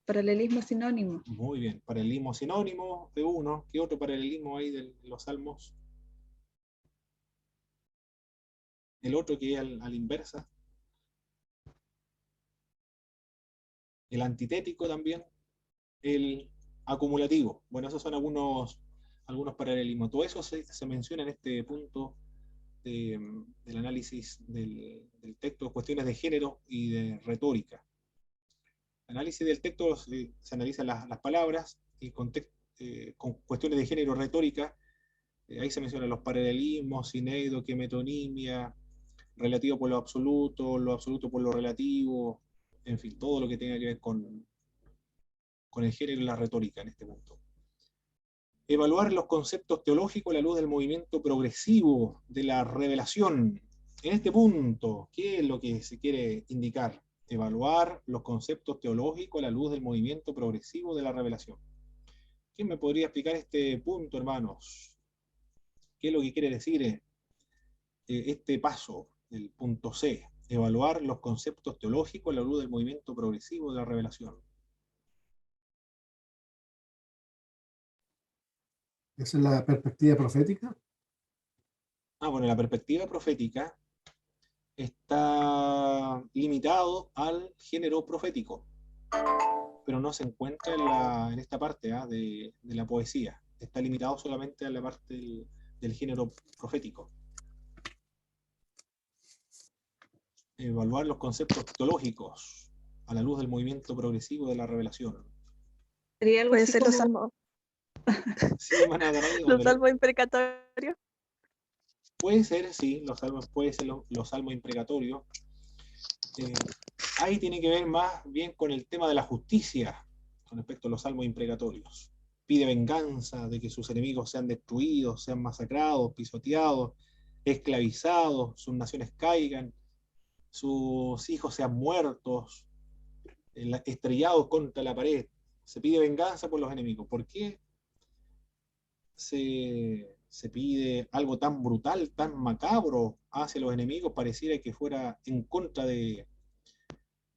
Paralelismo sinónimo. Muy bien, paralelismo sinónimo de uno. ¿Qué otro paralelismo hay de los salmos? El otro que es a la inversa. El antitético también. El acumulativo. Bueno, esos son algunos paralelismos. Todo eso se menciona en este punto del análisis del texto, cuestiones de género y de retórica. Análisis del texto se analizan las palabras y con cuestiones de género, retórica. Ahí se mencionan los paralelismos, sineido, metonimia, relativo por lo absoluto por lo relativo, en fin, todo lo que tenga que ver con el género y la retórica en este punto. Evaluar los conceptos teológicos a la luz del movimiento progresivo de la revelación. En este punto, ¿qué es lo que se quiere indicar? Evaluar los conceptos teológicos a la luz del movimiento progresivo de la revelación. ¿Quién me podría explicar este punto, hermanos? ¿Qué es lo que quiere decir este paso, el punto C? Evaluar los conceptos teológicos a la luz del movimiento progresivo de la revelación. Esa es la perspectiva profética. Bueno, la perspectiva profética está limitado al género profético, pero no se encuentra en esta parte de la poesía. Está limitado solamente a la parte del género profético. Evaluar los conceptos teológicos a la luz del movimiento progresivo de la revelación. Sería algo Puede así ser los como- salmos, Sí, hermana Danaí, los salmos imprecatorios. puede ser, sí, puede ser los salmos imprecatorios. Ahí tiene que ver más bien con el tema de la justicia, con respecto a los salmos imprecatorios. Pide venganza de que sus enemigos sean destruidos, sean masacrados, pisoteados, esclavizados, sus naciones caigan, sus hijos sean muertos, estrellados contra la pared. Se pide venganza por los enemigos. ¿Por qué se pide algo tan brutal, tan macabro hacia los enemigos? Pareciera que fuera en contra de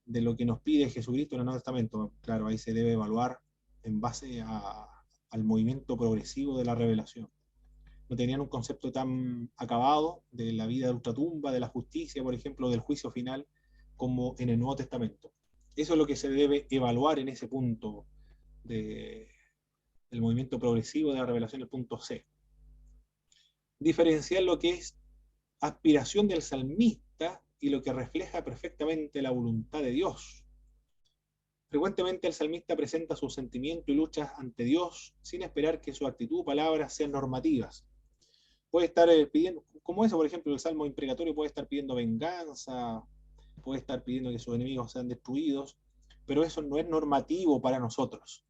lo que nos pide Jesucristo en el Nuevo Testamento. Claro, ahí se debe evaluar en base al movimiento progresivo de la revelación. No tenían un concepto tan acabado de la vida de ultratumba, de la justicia, por ejemplo, del juicio final, como en el Nuevo Testamento. Eso es lo que se debe evaluar en ese punto del movimiento progresivo de la revelación, el punto C. Diferenciar lo que es aspiración del salmista y lo que refleja perfectamente la voluntad de Dios. Frecuentemente el salmista presenta sus sentimientos y luchas ante Dios sin esperar que su actitud o palabras sean normativas. Puede estar pidiendo, como eso, por ejemplo, el salmo imprecatorio puede estar pidiendo venganza, puede estar pidiendo que sus enemigos sean destruidos, pero eso no es normativo para nosotros.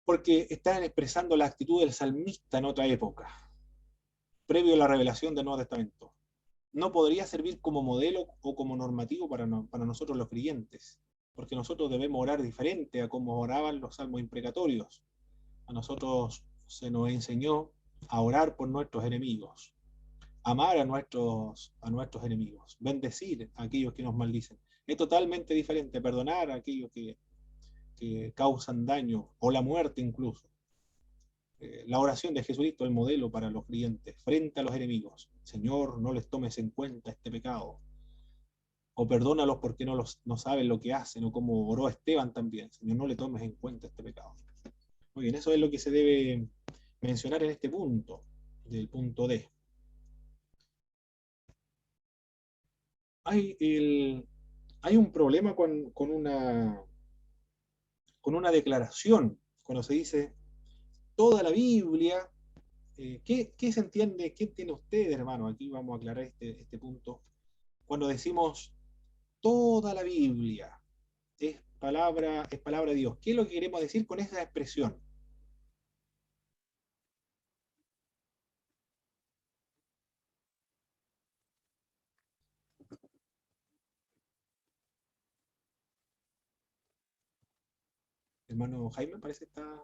Porque están expresando la actitud del salmista en otra época, previo a la revelación del Nuevo Testamento. No podría servir como modelo o como normativo para nosotros los creyentes, porque nosotros debemos orar diferente a como oraban los salmos imprecatorios. A nosotros se nos enseñó a orar por nuestros enemigos, amar a nuestros enemigos, bendecir a aquellos que nos maldicen. Es totalmente diferente perdonar a aquellos que causan daño, o la muerte incluso. La oración de Jesucristo es el modelo para los creyentes, frente a los enemigos. Señor, no les tomes en cuenta este pecado. O perdónalos porque no saben lo que hacen, o como oró Esteban también. Señor, no le tomes en cuenta este pecado. Muy bien, eso es lo que se debe mencionar en este punto, del punto D. Hay un problema con una declaración, cuando se dice toda la Biblia. ¿Qué se entiende? ¿Qué entiende usted, hermano? Aquí vamos a aclarar este punto. Cuando decimos toda la Biblia es palabra de Dios, ¿qué es lo que queremos decir con esa expresión? Hermano Jaime, parece que está...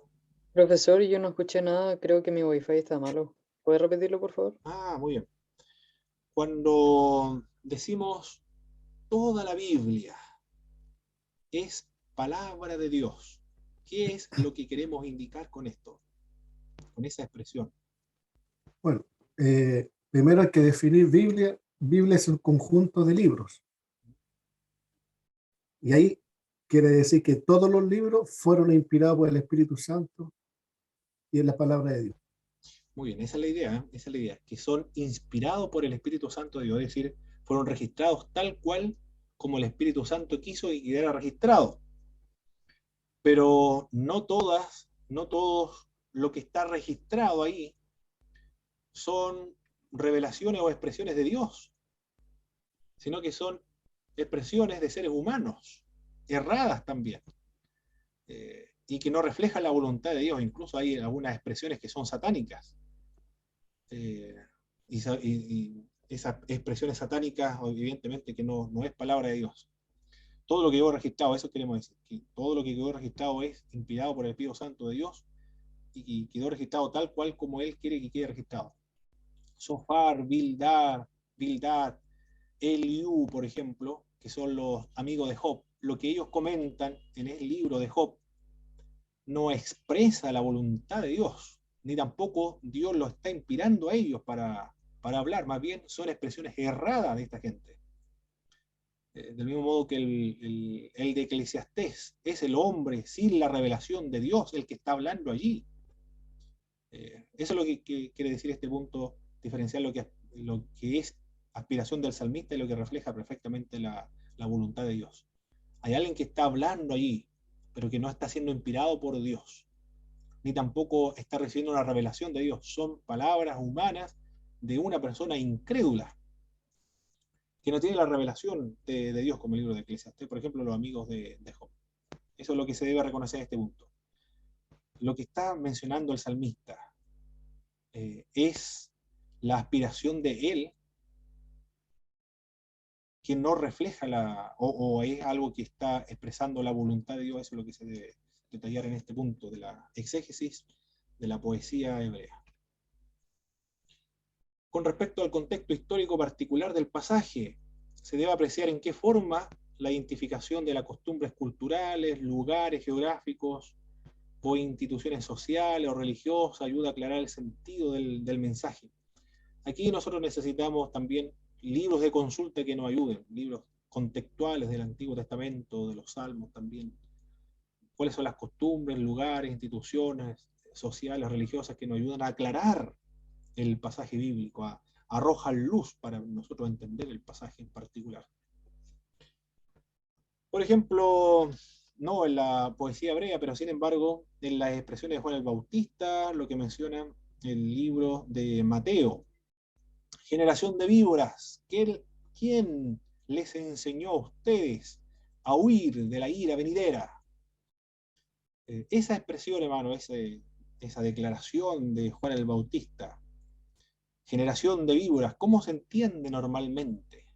Profesor, yo no escuché nada, creo que mi wifi está malo. ¿Puede repetirlo, por favor? Muy bien. Cuando decimos toda la Biblia es palabra de Dios, ¿qué es lo que queremos indicar con esto? Con esa expresión. Bueno, primero hay que definir Biblia. Biblia es un conjunto de libros. Y ahí quiere decir que todos los libros fueron inspirados por el Espíritu Santo y es la palabra de Dios. Muy bien, esa es la idea, esa es la idea, que son inspirados por el Espíritu Santo de Dios, es decir, fueron registrados tal cual como el Espíritu Santo quiso y quedara registrado. Pero no todos lo que está registrado ahí son revelaciones o expresiones de Dios, sino que son expresiones de seres humanos, erradas también, y que no reflejan la voluntad de Dios. Incluso hay algunas expresiones que son satánicas. Y esas expresiones satánicas, evidentemente que no es palabra de Dios. Todo lo que quedó registrado, eso queremos decir, que todo lo que quedó registrado es inspirado por el Espíritu Santo de Dios y quedó registrado tal cual como Él quiere que quede registrado. Sofar, Bildad, Eliú, por ejemplo, que son los amigos de Job, lo que ellos comentan en el libro de Job no expresa la voluntad de Dios, ni tampoco Dios lo está inspirando a ellos para hablar, más bien son expresiones erradas de esta gente. Del mismo modo que el de Eclesiastés es el hombre sin la revelación de Dios el que está hablando allí. Eso es lo que quiere decir este punto, diferenciar lo que es aspiración del salmista y lo que refleja perfectamente la voluntad de Dios. Hay alguien que está hablando allí, pero que no está siendo inspirado por Dios, ni tampoco está recibiendo una revelación de Dios. Son palabras humanas de una persona incrédula, que no tiene la revelación de Dios, como el libro de Eclesiastés, por ejemplo, los amigos de Job. Eso es lo que se debe reconocer en este punto. Lo que está mencionando el salmista es la aspiración de él que no refleja o es algo que está expresando la voluntad de Dios. Eso es lo que se debe detallar en este punto de la exégesis de la poesía hebrea. Con respecto al contexto histórico particular del pasaje, se debe apreciar en qué forma la identificación de las costumbres culturales, lugares geográficos o instituciones sociales o religiosas ayuda a aclarar el sentido del mensaje. Aquí nosotros necesitamos también libros de consulta que nos ayuden, libros contextuales del Antiguo Testamento, de los Salmos también. ¿Cuáles son las costumbres, lugares, instituciones sociales, religiosas que nos ayudan a aclarar el pasaje bíblico, arrojan luz para nosotros entender el pasaje en particular? Por ejemplo, no en la poesía hebrea, pero sin embargo, en las expresiones de Juan el Bautista, lo que menciona el libro de Mateo. Generación de víboras, ¿quién les enseñó a ustedes a huir de la ira venidera? Esa expresión, hermano, esa declaración de Juan el Bautista, generación de víboras, ¿cómo se entiende normalmente?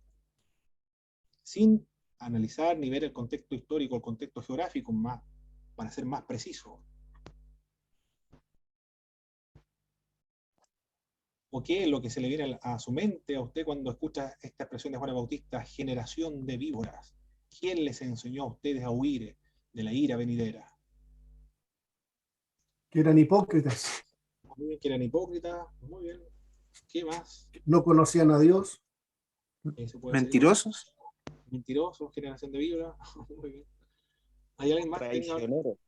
Sin analizar ni ver el contexto histórico, el contexto geográfico, más, para ser más preciso. ¿O qué es lo que se le viene a su mente a usted cuando escucha esta expresión de Juan el Bautista, generación de víboras? ¿Quién les enseñó a ustedes a huir de la ira venidera? Que eran hipócritas, Muy bien, que eran hipócritas, muy bien. ¿Qué más? no conocían a Dios, Eso puede ser Mentirosos. mentirosos, generación de víboras. Muy bien. ¿Hay alguien más que tenga? Traicionero,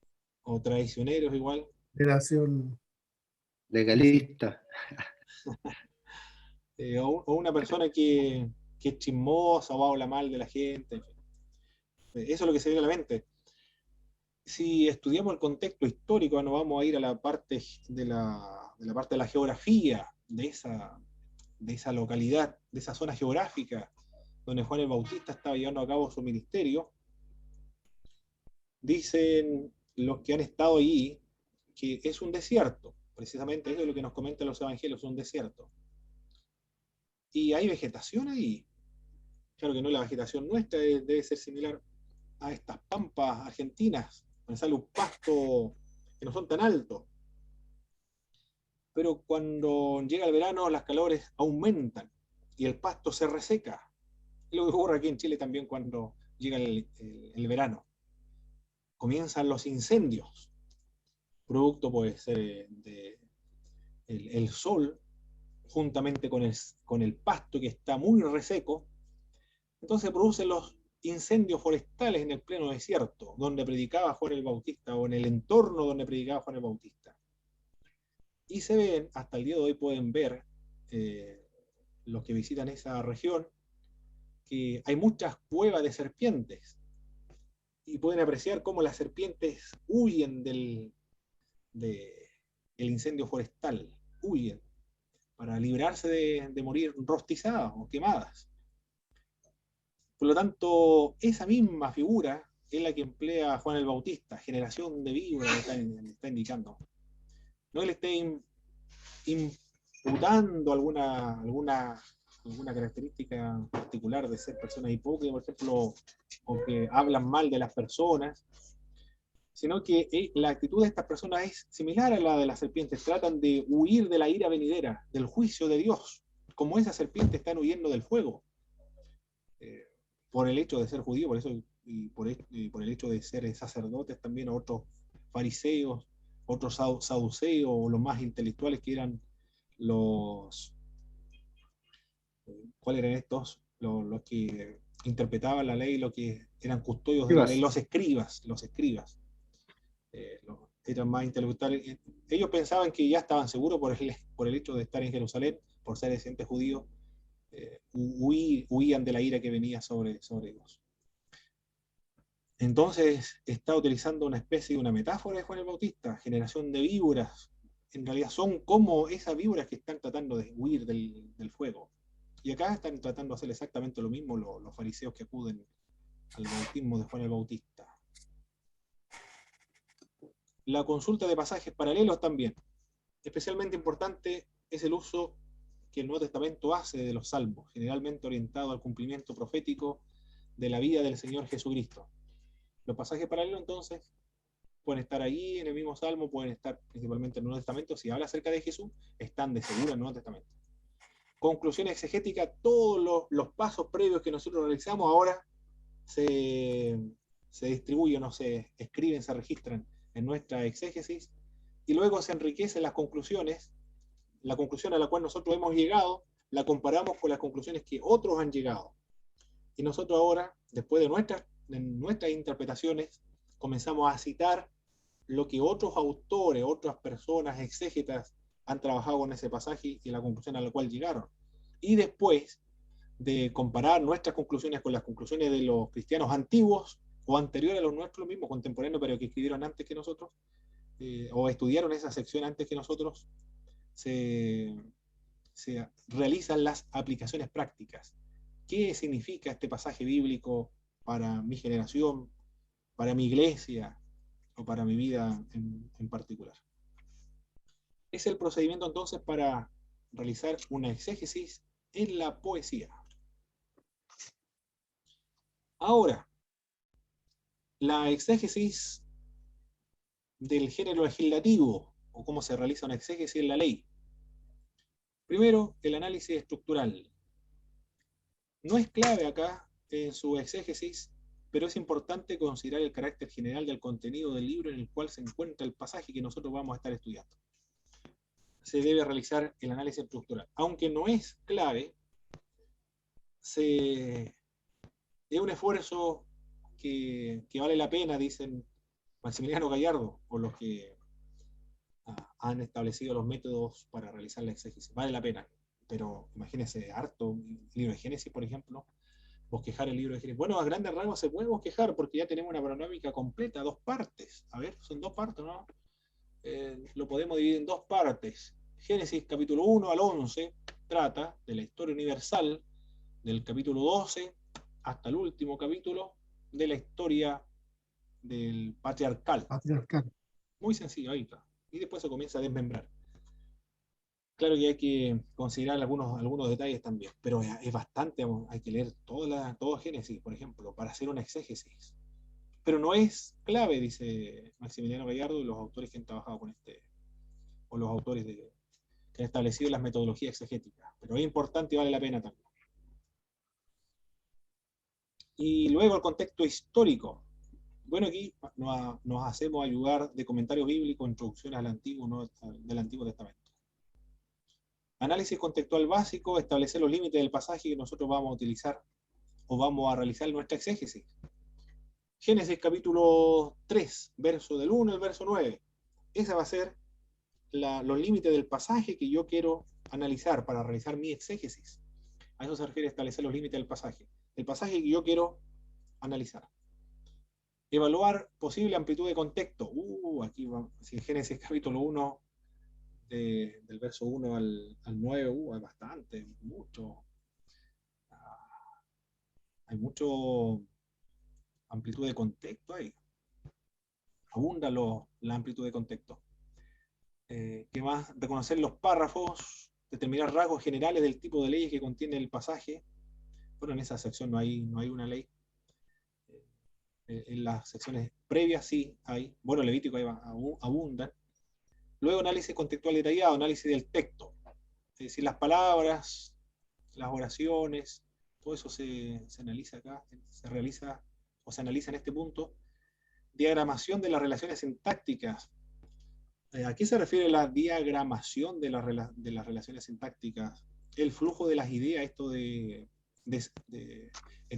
O traicioneros igual. generación legalista. O una persona que es chismosa o habla mal de la gente. En fin. Eso es lo que se viene a la mente. Si estudiamos el contexto histórico, nos vamos a ir a la parte de la parte de la geografía de esa localidad, de esa zona geográfica donde Juan el Bautista estaba llevando a cabo su ministerio. Dicen los que han estado allí que es un desierto, precisamente eso es lo que nos comentan los evangelios, es un desierto. Y hay vegetación ahí. Claro que no la vegetación nuestra, debe ser similar a estas pampas argentinas, donde sale un pasto que no son tan altos. Pero cuando llega el verano, las calores aumentan y el pasto se reseca. Es lo que ocurre aquí en Chile también cuando llega el verano. Comienzan los incendios, producto puede ser el sol, juntamente con el pasto que está muy reseco. Entonces producen los incendios forestales en el pleno desierto, donde predicaba Juan el Bautista, o en el entorno donde predicaba Juan el Bautista. Y se ven, hasta el día de hoy pueden ver, los que visitan esa región, que hay muchas cuevas de serpientes, y pueden apreciar cómo las serpientes huyen del incendio forestal, huyen, para librarse de morir rostizadas o quemadas. Por lo tanto, esa misma figura es la que emplea Juan el Bautista, generación de víboras, le está indicando. No le esté imputando alguna característica particular de ser persona hipócrita, por ejemplo, o que hablan mal de las personas, sino que la actitud de estas personas es similar a la de las serpientes. Tratan de huir de la ira venidera, del juicio de Dios, como esas serpientes están huyendo del fuego. Por el hecho de ser judío, por eso, y por el hecho de ser sacerdotes también, otros fariseos, otros saduceos, o los más intelectuales que eran ¿cuáles eran estos? Los que interpretaban la ley, los que eran custodios de la ley, los escribas. Eran más intelectuales. Ellos pensaban que ya estaban seguros por el hecho de estar en Jerusalén, por ser descendientes judíos. Huían de la ira que venía sobre ellos. Entonces está utilizando una especie de una metáfora de Juan el Bautista, generación de víboras. En realidad son como esas víboras que están tratando de huir del fuego. Y acá están tratando de hacer exactamente lo mismo los fariseos que acuden al bautismo de Juan el Bautista. La consulta de pasajes paralelos también. Especialmente importante es el uso que el Nuevo Testamento hace de los salmos, generalmente orientado al cumplimiento profético de la vida del Señor Jesucristo. Los pasajes paralelos, entonces, pueden estar ahí en el mismo salmo, pueden estar principalmente en el Nuevo Testamento. Si habla acerca de Jesús, están de seguro en el Nuevo Testamento. Conclusión exegética, todos los pasos previos que nosotros realizamos ahora se distribuyen, o se escriben, se registran en nuestra exégesis, y luego se enriquecen las conclusiones. La conclusión a la cual nosotros hemos llegado, la comparamos con las conclusiones que otros han llegado. Y nosotros ahora, después de nuestras interpretaciones, comenzamos a citar lo que otros autores, otras personas, exégetas, han trabajado con ese pasaje y la conclusión a la cual llegaron. Y después de comparar nuestras conclusiones con las conclusiones de los cristianos antiguos, o anteriores a los nuestros, los mismos contemporáneos, pero que escribieron antes que nosotros, o estudiaron esa sección antes que nosotros, se realizan las aplicaciones prácticas. ¿Qué significa este pasaje bíblico para mi generación, para mi iglesia o para mi vida en particular? Es el procedimiento entonces para realizar una exégesis en la poesía. Ahora, la exégesis del género legislativo, o cómo se realiza una exégesis en la ley. Primero, el análisis estructural. No es clave acá en su exégesis, pero es importante considerar el carácter general del contenido del libro en el cual se encuentra el pasaje que nosotros vamos a estar estudiando. Se debe realizar el análisis estructural. Aunque no es clave, es un esfuerzo que vale la pena, dicen Maximiliano Gallardo, por los que han establecido los métodos para realizar la exégesis. Vale la pena, pero imagínense, harto, el libro de Génesis, por ejemplo, bosquejar el libro de Génesis. Bueno, a grandes rasgos se puede bosquejar porque ya tenemos una panorámica completa, 2 partes. A ver, son 2 partes, ¿no? Lo podemos dividir en 2 partes. Génesis capítulo 1 al 11 trata de la historia universal, del capítulo 12 hasta el último capítulo de la historia del patriarcal. Muy sencillo, ahí está. Y después se comienza a desmembrar. Claro que hay que considerar algunos detalles también, pero es bastante, hay que leer todo Génesis, por ejemplo, para hacer una exégesis. Pero no es clave, dice Maximiliano Gallardo y los autores que han trabajado con o los autores que han establecido las metodologías exegéticas. Pero es importante y vale la pena también. Y luego el contexto histórico. Bueno, aquí nos hacemos ayudar de comentarios bíblicos, introducciones al del Antiguo Testamento. Análisis contextual básico, establecer los límites del pasaje que nosotros vamos a utilizar o vamos a realizar nuestra exégesis. Génesis capítulo 3, verso del 1 al verso 9. Ese va a ser los límites del pasaje que yo quiero analizar para realizar mi exégesis. A eso se refiere establecer los límites del pasaje. El pasaje que yo quiero analizar. Evaluar posible amplitud de contexto. Aquí va, si en Génesis capítulo 1, del verso 1 al 9, hay bastante, mucho. Hay mucho amplitud de contexto ahí. Abunda la amplitud de contexto. ¿Qué más? Reconocer los párrafos, determinar rasgos generales del tipo de leyes que contiene el pasaje. Bueno, en esa sección no hay una ley. En las secciones previas sí hay. Bueno, Levítico ahí abundan. Luego análisis contextual detallado, análisis del texto. Es decir, las palabras, las oraciones, todo eso se analiza acá, se realiza o se analiza en este punto. Diagramación de las relaciones sintácticas. ¿A qué se refiere la diagramación de las relaciones sintácticas? El flujo de las ideas, esto en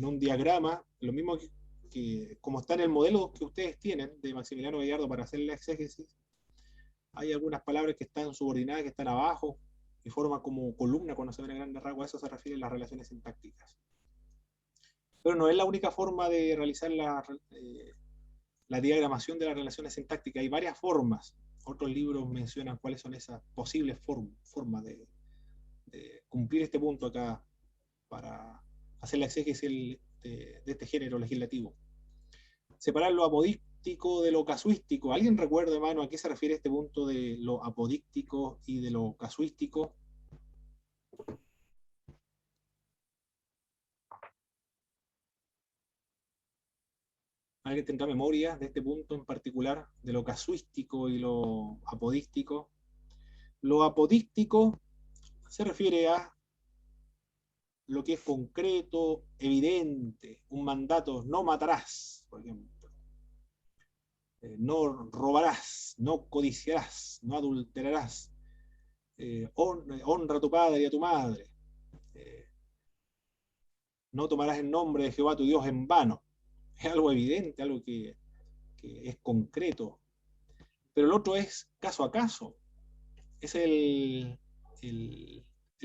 un diagrama, lo mismo que como está en el modelo que ustedes tienen de Maximiliano Gallardo para hacer la exégesis, hay algunas palabras que están subordinadas, que están abajo, y forman como columna cuando se ven a grandes rasgos. A eso se refieren las relaciones sintácticas. Pero no es la única forma de realizar la diagramación de las relaciones sintácticas. Hay varias formas. Otros libros mencionan cuáles son esas posibles formas de cumplir este punto acá para hacer la exégesis de este género legislativo. Separar lo apodíctico de lo casuístico. ¿Alguien recuerda, hermano, a qué se refiere este punto de lo apodíctico y de lo casuístico? ¿Alguien tendrá memoria de este punto en particular, de lo casuístico y lo apodíctico? Lo apodíctico se refiere a lo que es concreto, evidente, un mandato: no matarás, por ejemplo. No robarás, no codiciarás, no adulterarás, honra a tu padre y a tu madre, no tomarás el nombre de Jehová tu Dios en vano. Es algo evidente, algo que es concreto. Pero el otro es caso a caso, es el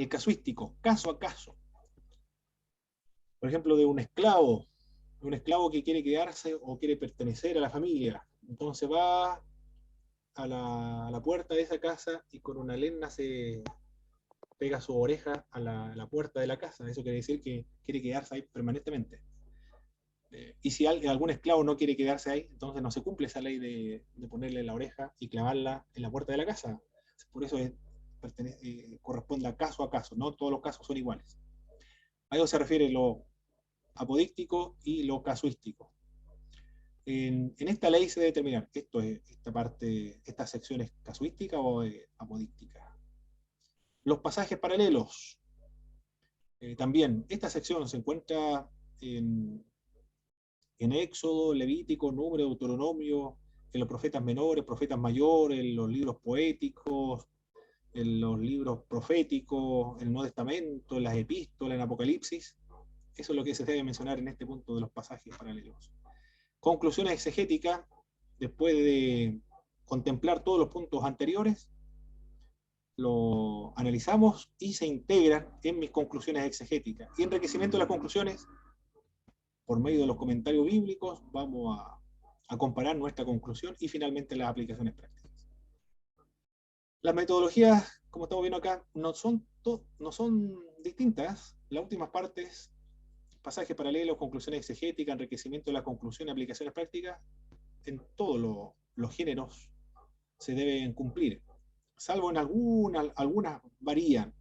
casuístico, caso a caso. Por ejemplo, de un esclavo un esclavo que quiere quedarse o quiere pertenecer a la familia. Entonces va a la puerta de esa casa y con una lena se pega su oreja a la puerta de la casa. Eso quiere decir que quiere quedarse ahí permanentemente. Y si algún esclavo no quiere quedarse ahí, entonces no se cumple esa ley de ponerle la oreja y clavarla en la puerta de la casa. Por eso corresponde a caso, no todos los casos son iguales. A eso se refiere lo apodíctico y lo casuístico. En esta ley se debe determinar, esta sección es casuística o apodíctica. Los pasajes paralelos. También, esta sección se encuentra en Éxodo, Levítico, Número, Deuteronomio, en los profetas menores, profetas mayores, en los libros poéticos, en los libros proféticos, en el Nuevo Testamento, en las epístolas, en Apocalipsis. Eso es lo que se debe mencionar en este punto de los pasajes paralelos. Conclusiones exegéticas, después de contemplar todos los puntos anteriores, lo analizamos y se integran en mis conclusiones exegéticas. Y enriquecimiento de las conclusiones, por medio de los comentarios bíblicos, vamos a comparar nuestra conclusión y finalmente las aplicaciones prácticas. Las metodologías, como estamos viendo acá, no son distintas. Las últimas partes, pasajes paralelos, conclusiones exegéticas, enriquecimiento de la conclusión y aplicaciones prácticas, en todos los géneros se deben cumplir, salvo en algunas varían.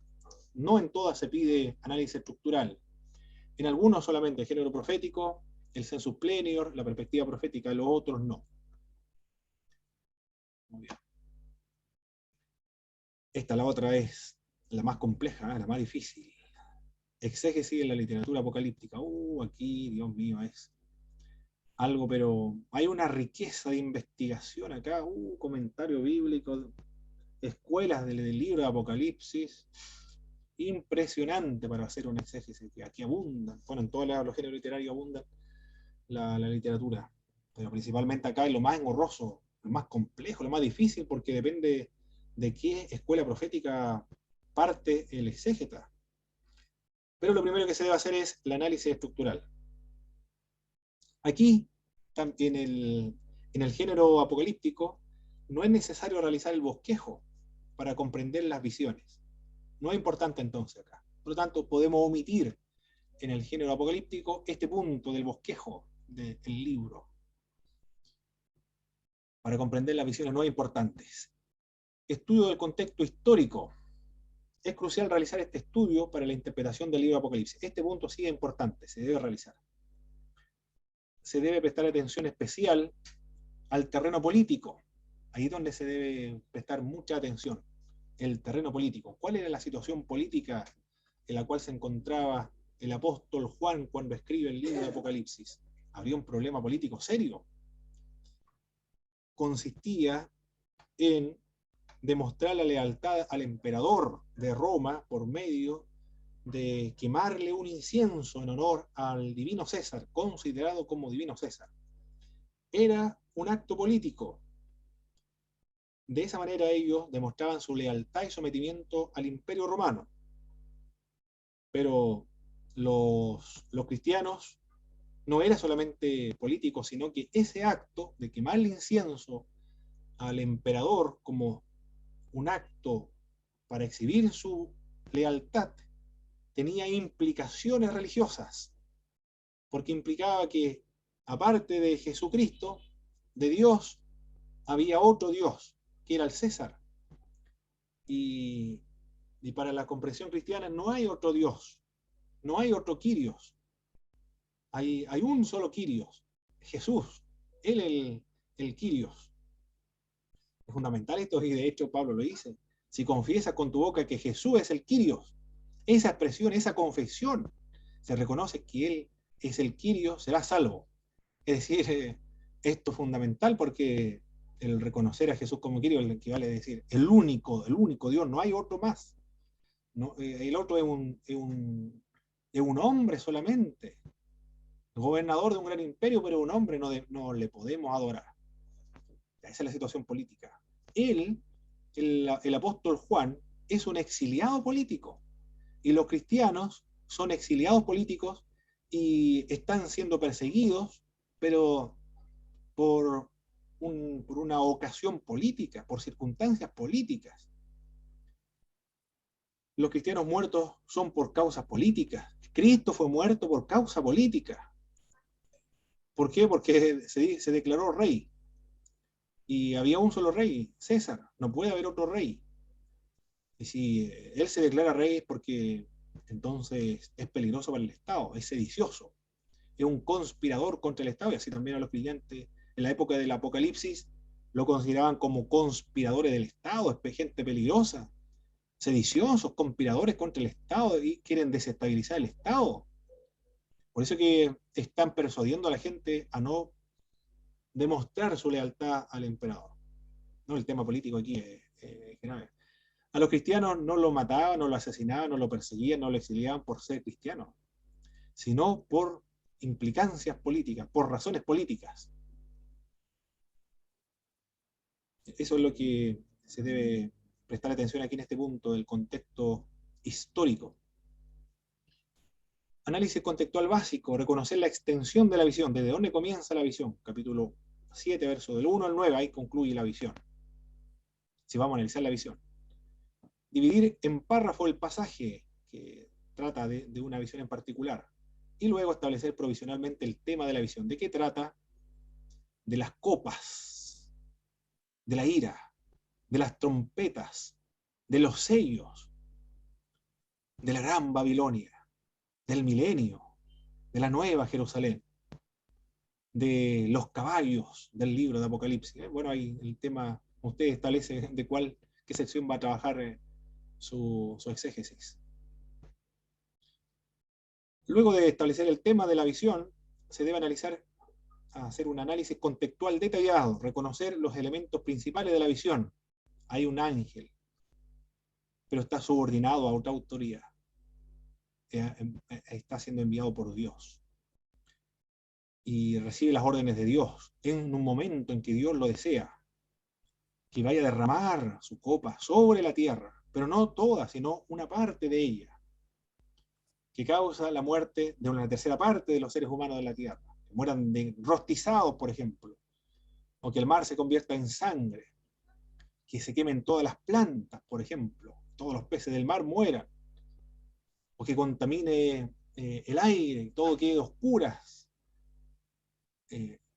No en todas se pide análisis estructural. En algunos solamente el género profético, el sensus plenior, la perspectiva profética, los otros no. Muy bien. La otra es la más compleja, la más difícil. Exégesis en la literatura apocalíptica. Aquí, Dios mío, es algo, pero hay una riqueza de investigación acá, comentario bíblico, escuelas del libro de Apocalipsis, impresionante para hacer un exégesis, que aquí abundan, bueno, en todos los géneros literarios abundan la literatura, pero principalmente acá es lo más engorroso, lo más complejo, lo más difícil, porque depende de qué escuela profética parte el exégeta. Pero lo primero que se debe hacer es el análisis estructural. Aquí, en el género apocalíptico, no es necesario realizar el bosquejo para comprender las visiones. No es importante entonces acá. Por lo tanto, podemos omitir en el género apocalíptico este punto del bosquejo del libro. Para comprender las visiones no importantes. Estudio del contexto histórico. Es crucial realizar este estudio para la interpretación del libro de Apocalipsis. Este punto sí es importante, se debe realizar. Se debe prestar atención especial al terreno político. Ahí es donde se debe prestar mucha atención. El terreno político. ¿Cuál era la situación política en la cual se encontraba el apóstol Juan cuando escribe el libro de Apocalipsis? ¿Había un problema político serio? Consistía en demostrar la lealtad al emperador de Roma por medio de quemarle un incienso en honor al divino César, considerado como divino César. Era un acto político. De esa manera ellos demostraban su lealtad y sometimiento al imperio romano. Pero los cristianos no era solamente político, sino que ese acto de quemarle incienso al emperador como un acto para exhibir su lealtad tenía implicaciones religiosas, porque implicaba que aparte de Jesucristo, de Dios, había otro Dios, que era el César. Y para la comprensión cristiana no hay otro Dios, no hay otro Kyrios. Hay un solo Kyrios, Jesús, Él el Kyrios. Es fundamental esto, y de hecho Pablo lo dice. Si confiesas con tu boca que Jesús es el Kyrios, esa expresión, esa confesión, se reconoce que Él es el Kyrios, será salvo. Es decir, esto es fundamental porque el reconocer a Jesús como Kyrios equivale a decir el único Dios, no hay otro más. No, el otro es un hombre solamente, gobernador de un gran imperio, pero un hombre, no le podemos adorar. Esa es la situación política. Él, el apóstol Juan, es un exiliado político, y los cristianos son exiliados políticos y están siendo perseguidos, pero por una ocasión política, por circunstancias políticas. Los cristianos muertos son por causas políticas. Cristo fue muerto por causa política. ¿Por qué? Porque se declaró rey. Y había un solo rey, César. No puede haber otro rey. Y si él se declara rey es porque entonces es peligroso para el Estado, es sedicioso, es un conspirador contra el Estado, y así también a los creyentes en la época del Apocalipsis lo consideraban como conspiradores del Estado, es gente peligrosa, sediciosos, conspiradores contra el Estado y quieren desestabilizar el Estado. Por eso que están persuadiendo a la gente a no demostrar su lealtad al emperador. No, el tema político aquí es grave. A los cristianos no lo mataban, no lo asesinaban, no lo perseguían, no lo exiliaban por ser cristianos, sino por implicancias políticas, por razones políticas. Eso es lo que se debe prestar atención aquí en este punto del contexto histórico. Análisis contextual básico, reconocer la extensión de la visión, desde dónde comienza la visión, capítulo 7, verso del 1 al 9, ahí concluye la visión. Si vamos a analizar la visión. Dividir en párrafo el pasaje que trata de una visión en particular, y luego establecer provisionalmente el tema de la visión. ¿De qué trata? De las copas, de la ira, de las trompetas, de los sellos, de la gran Babilonia, del milenio, de la nueva Jerusalén, de los caballos del libro de Apocalipsis. Bueno, ahí el tema, usted establece de qué sección va a trabajar su exégesis. Luego de establecer el tema de la visión, se debe hacer un análisis contextual detallado, reconocer los elementos principales de la visión. Hay un ángel, pero está subordinado a otra autoridad. Está siendo enviado por Dios. Y recibe las órdenes de Dios en un momento en que Dios lo desea. Que vaya a derramar su copa sobre la tierra, pero no toda, sino una parte de ella. Que causa la muerte de una tercera parte de los seres humanos de la tierra. Que mueran rostizados, por ejemplo. O que el mar se convierta en sangre. Que se quemen todas las plantas, por ejemplo. Todos los peces del mar mueran. O que contamine el aire, todo quede oscuras.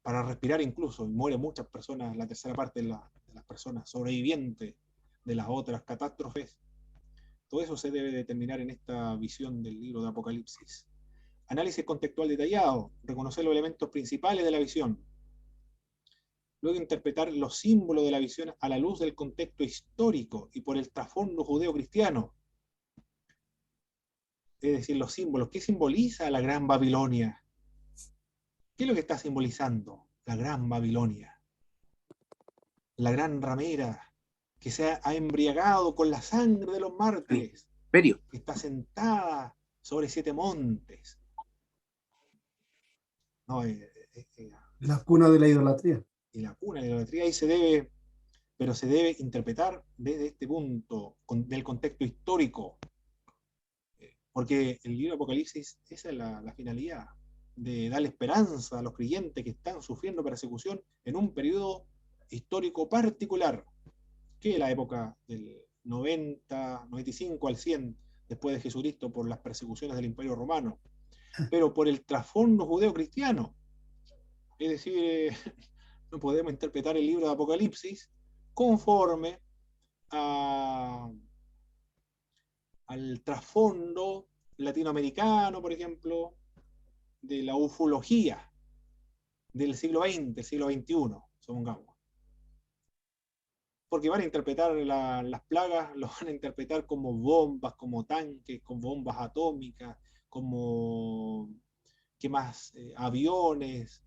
Para respirar incluso. Y mueren muchas personas, la tercera parte de las personas sobrevivientes de las otras catástrofes. Todo eso se debe determinar en esta visión del libro de Apocalipsis. Análisis contextual detallado, reconocer los elementos principales de la visión. Luego interpretar los símbolos de la visión a la luz del contexto histórico y por el trasfondo judeo-cristiano. Es decir, los símbolos. ¿Qué simboliza la gran Babilonia? ¿Qué es lo que está simbolizando la gran Babilonia? La gran ramera que se ha embriagado con la sangre de los mártires, que está sentada sobre 7 montes. No, La cuna de la idolatría. Y la cuna de la idolatría ahí se debe interpretar desde este punto del contexto histórico, porque el libro de Apocalipsis, esa es la finalidad, de darle esperanza a los creyentes que están sufriendo persecución en un periodo histórico particular, que es la época del 90, 95 al 100 después de Jesucristo, por las persecuciones del Imperio Romano, pero por el trasfondo judeo-cristiano. Es decir, no podemos interpretar el libro de Apocalipsis conforme al trasfondo latinoamericano, por ejemplo, de la ufología del siglo XX, siglo XXI, supongamos. Porque van a interpretar las plagas, lo van a interpretar como bombas, como tanques, como bombas atómicas, como, ¿qué más? Aviones,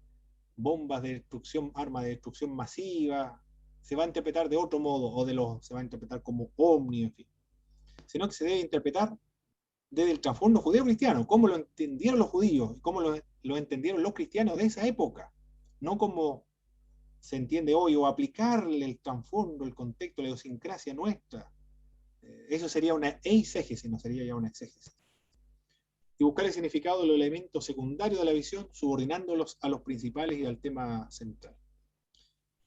bombas de destrucción, armas de destrucción masiva. Se va a interpretar de otro modo, se va a interpretar como ovni, en fin. Sino que se debe interpretar desde el trasfondo judeo-cristiano, cómo lo entendieron los judíos, y cómo lo entendieron los cristianos de esa época, no como se entiende hoy, o aplicarle el trasfondo, el contexto, la idiosincrasia nuestra. Eso sería una eisegesis, no sería ya una exégesis. y buscar el significado de los elementos secundarios de la visión, subordinándolos a los principales y al tema central.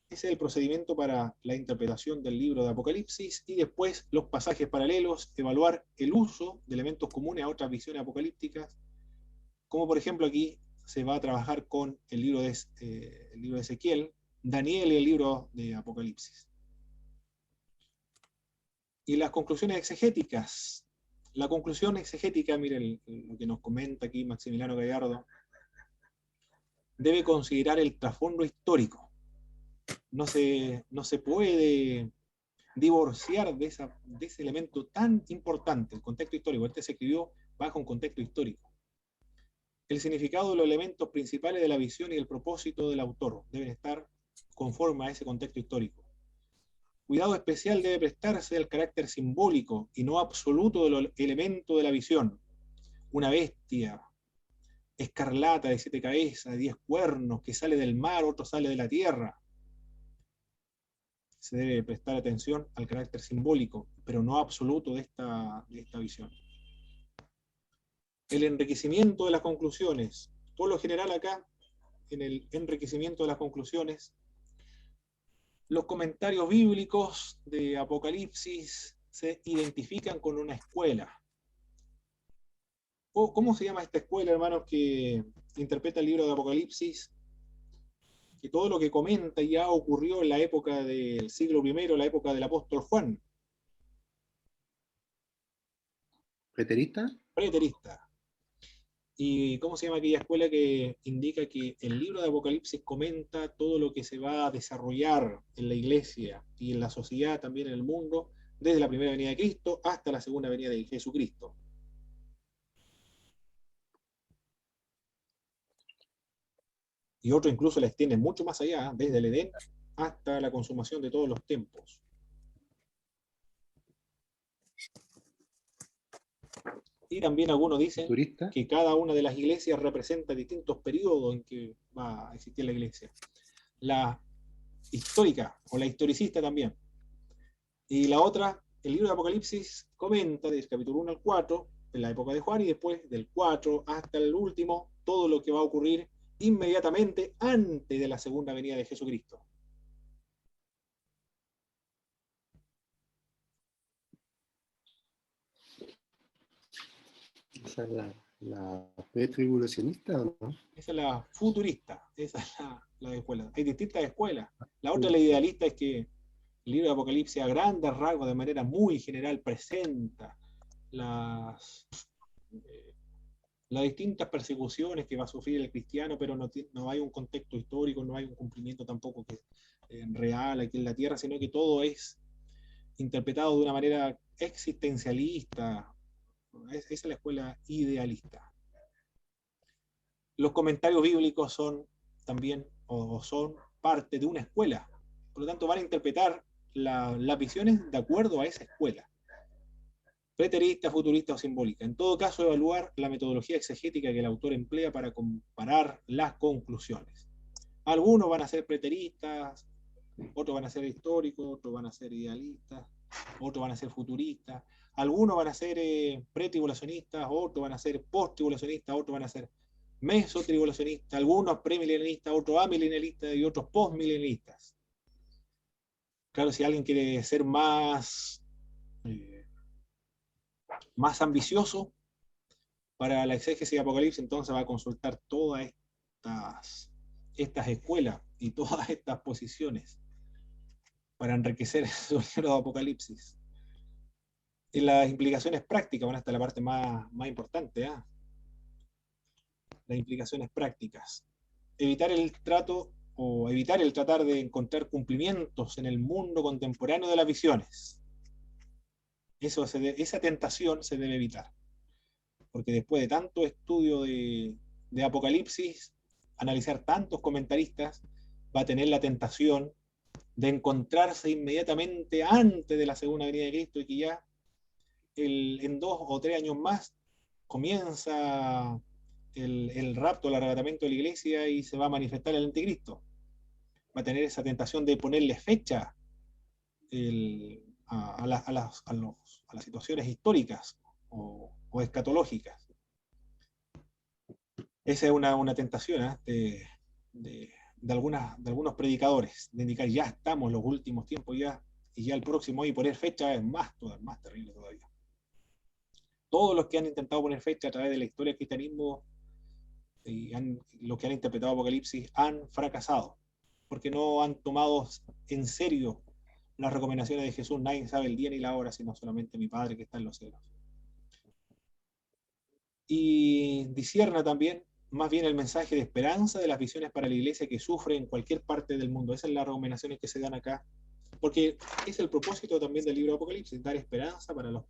Ese es el procedimiento para la interpretación del libro de Apocalipsis, y después los pasajes paralelos, evaluar el uso de elementos comunes a otras visiones apocalípticas, como por ejemplo aquí se va a trabajar con el libro de Ezequiel, Daniel y el libro de Apocalipsis. Y las conclusiones exegéticas. La conclusión exegética, miren lo que nos comenta aquí Maximiliano Gallardo, debe considerar el trasfondo histórico. No se puede divorciar de ese elemento tan importante, el contexto histórico. Este se escribió bajo un contexto histórico. El significado de los elementos principales de la visión y el propósito del autor deben estar conforme a ese contexto histórico. Cuidado especial debe prestarse al carácter simbólico y no absoluto de los elementos de la visión. Una bestia escarlata de 7 cabezas, 10 cuernos, que sale del mar, otro sale de la tierra. Se debe prestar atención al carácter simbólico, pero no absoluto de esta visión. El enriquecimiento de las conclusiones. Por lo general acá, en el enriquecimiento de las conclusiones, los comentarios bíblicos de Apocalipsis se identifican con una escuela. ¿Cómo se llama esta escuela, hermanos, que interpreta el libro de Apocalipsis? Que todo lo que comenta ya ocurrió en la época del siglo I, la época del apóstol Juan. ¿Preterista? Preterista. ¿Y cómo se llama aquella escuela que indica que el libro de Apocalipsis comenta todo lo que se va a desarrollar en la iglesia y en la sociedad, también en el mundo, desde la primera venida de Cristo hasta la segunda venida de Jesucristo? Y otro incluso la extiende mucho más allá, desde el Edén hasta la consumación de todos los tiempos. Y también algunos dicen ¿Turista? que cada una de las iglesias representa distintos periodos en que va a existir la iglesia. La histórica, o la historicista también. Y la otra, el libro de Apocalipsis comenta del capítulo 1 al 4, en la época de Juan, y después del 4 hasta el último, todo lo que va a ocurrir inmediatamente antes de la segunda venida de Jesucristo. ¿Esa es la pretribulacionista o no? Esa es la futurista, esa es la escuela. Hay distintas escuelas. La otra, la idealista, es que el libro de Apocalipsis a grandes rasgos, de manera muy general, presenta las distintas persecuciones que va a sufrir el cristiano, pero no hay un contexto histórico, no hay un cumplimiento tampoco real aquí en la tierra, sino que todo es interpretado de una manera existencialista. Esa es la escuela idealista. Los comentarios bíblicos son también, o son parte de una escuela. Por lo tanto, van a interpretar las visiones de acuerdo a esa escuela. Preterista, futurista o simbólica. En todo caso, evaluar la metodología exegética que el autor emplea para comparar las conclusiones. Algunos van a ser preteristas, otros van a ser históricos, otros van a ser idealistas, otros van a ser futuristas, algunos van a ser pretribulacionistas, otros van a ser posttribulacionistas, otros van a ser mesotribulacionistas, algunos premilenialistas, otros amilenialistas y otros postmilenialistas. Claro, si alguien quiere ser más ambicioso para la exégesis de Apocalipsis, entonces va a consultar todas estas escuelas y todas estas posiciones para enriquecer su libro de Apocalipsis. Y las implicaciones prácticas, bueno, esta es la parte más importante, ¿eh? Las implicaciones prácticas. Evitar el tratar de encontrar cumplimientos en el mundo contemporáneo de las visiones. Esa tentación se debe evitar. Porque después de tanto estudio de Apocalipsis, analizar tantos comentaristas, va a tener la tentación de encontrarse inmediatamente antes de la segunda venida de Cristo, y que ya en 2 o 3 años más comienza el rapto, el arrebatamiento de la iglesia, y se va a manifestar el anticristo. Va a tener esa tentación de ponerle fecha a las situaciones históricas o escatológicas. Esa es una tentación de algunos predicadores, de indicar ya estamos en los últimos tiempos ya, y ya el próximo y poner fecha es más terrible todavía. Todos los que han intentado poner fecha a través de la historia del cristianismo y los que han interpretado Apocalipsis han fracasado, porque no han tomado en serio las recomendaciones de Jesús. Nadie sabe el día ni la hora, sino solamente mi Padre que está en los cielos. Y discierna también más bien el mensaje de esperanza de las visiones para la iglesia que sufre en cualquier parte del mundo. Esas son las recomendaciones que se dan acá, porque es el propósito también del libro de Apocalipsis, dar esperanza para los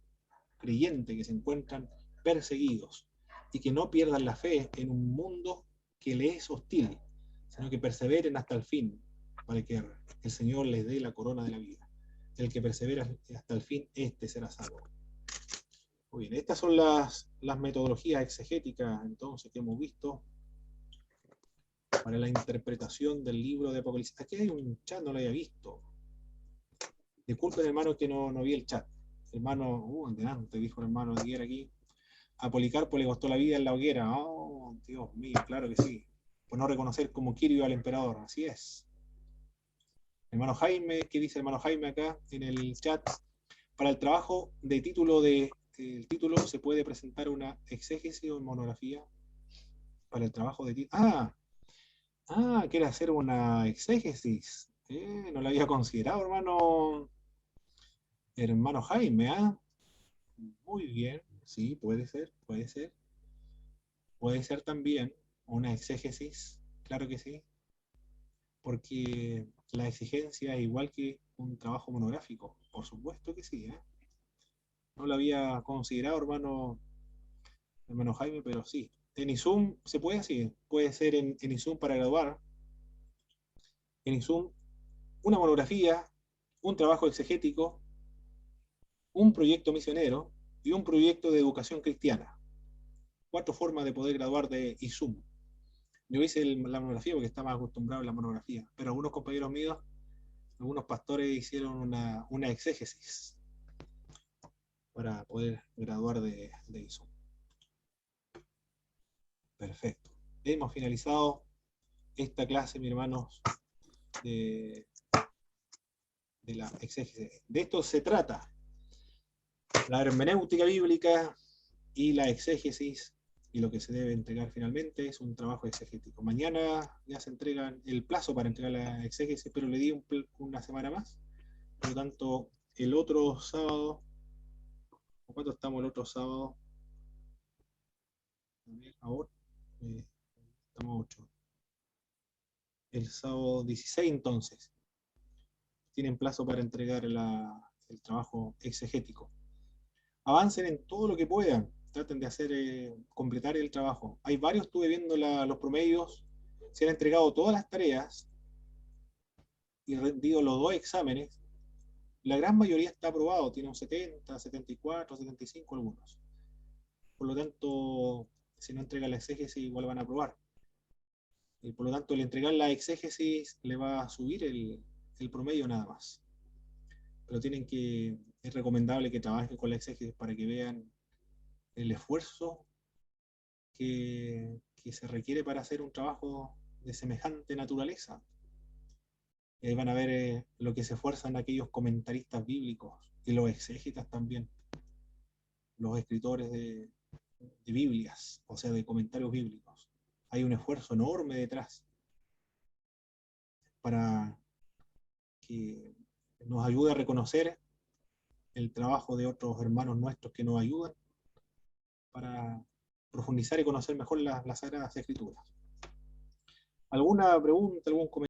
creyentes que se encuentran perseguidos y que no pierdan la fe en un mundo que les es hostil, sino que perseveren hasta el fin, para que el Señor les dé la corona de la vida. El que persevera hasta el fin, este será salvo. Muy bien, estas son las metodologías exegéticas entonces que hemos visto para la interpretación del libro de Apocalipsis. Aquí hay un chat, no lo había visto. Disculpen, hermano, que no vi el chat. Hermano, antes dijo el hermano Aguirre aquí. A Policarpo le costó la vida en la hoguera. Oh, Dios mío, claro que sí. Por no reconocer como Quirio al emperador, así es. Hermano Jaime, ¿qué dice hermano Jaime acá en el chat? Para el trabajo de título el título se puede presentar una exégesis o monografía. Para el trabajo de título. Quiere hacer una exégesis. No la había considerado, hermano Jaime, Muy bien, sí, puede ser. Puede ser también una exégesis, claro que sí, porque la exigencia es igual que un trabajo monográfico, por supuesto que sí, No lo había considerado, hermano Jaime, pero sí. En ISUM se puede así, puede ser en ISUM para graduar. En ISUM, una monografía, un trabajo exegético, un proyecto misionero y un proyecto de educación cristiana. 4 formas de poder graduar de ISUM. Yo hice la monografía porque estaba acostumbrado a la monografía, pero algunos compañeros míos, algunos pastores hicieron una exégesis para poder graduar de ISUM. Perfecto. Hemos finalizado esta clase, mis hermanos, de la exégesis. De esto se trata. La hermenéutica bíblica y la exégesis, y lo que se debe entregar finalmente es un trabajo exegético. Mañana ya se entrega el plazo para entregar la exégesis, pero le di una semana más. Por lo tanto, el otro sábado, ¿cuánto estamos el otro sábado? Ahora, estamos 8. El sábado 16 entonces. Tienen plazo para entregar el trabajo exegético. Avancen en todo lo que puedan. Traten de hacer, completar el trabajo. Hay varios, estuve viendo los promedios, se han entregado todas las tareas y rendido los 2 exámenes. La gran mayoría está aprobado, tiene un 70, 74, 75 algunos. Por lo tanto, si no entregan la exégesis, igual van a aprobar. Y por lo tanto, el entregar la exégesis le va a subir el promedio nada más. Pero es recomendable que trabajen con la exégesis para que vean el esfuerzo que se requiere para hacer un trabajo de semejante naturaleza. Y ahí van a ver lo que se esfuerzan aquellos comentaristas bíblicos y los exégetas también, los escritores de Biblias, o sea, de comentarios bíblicos. Hay un esfuerzo enorme detrás para que nos ayude a reconocer el trabajo de otros hermanos nuestros que nos ayudan para profundizar y conocer mejor las Sagradas Escrituras. ¿Alguna pregunta, algún comentario?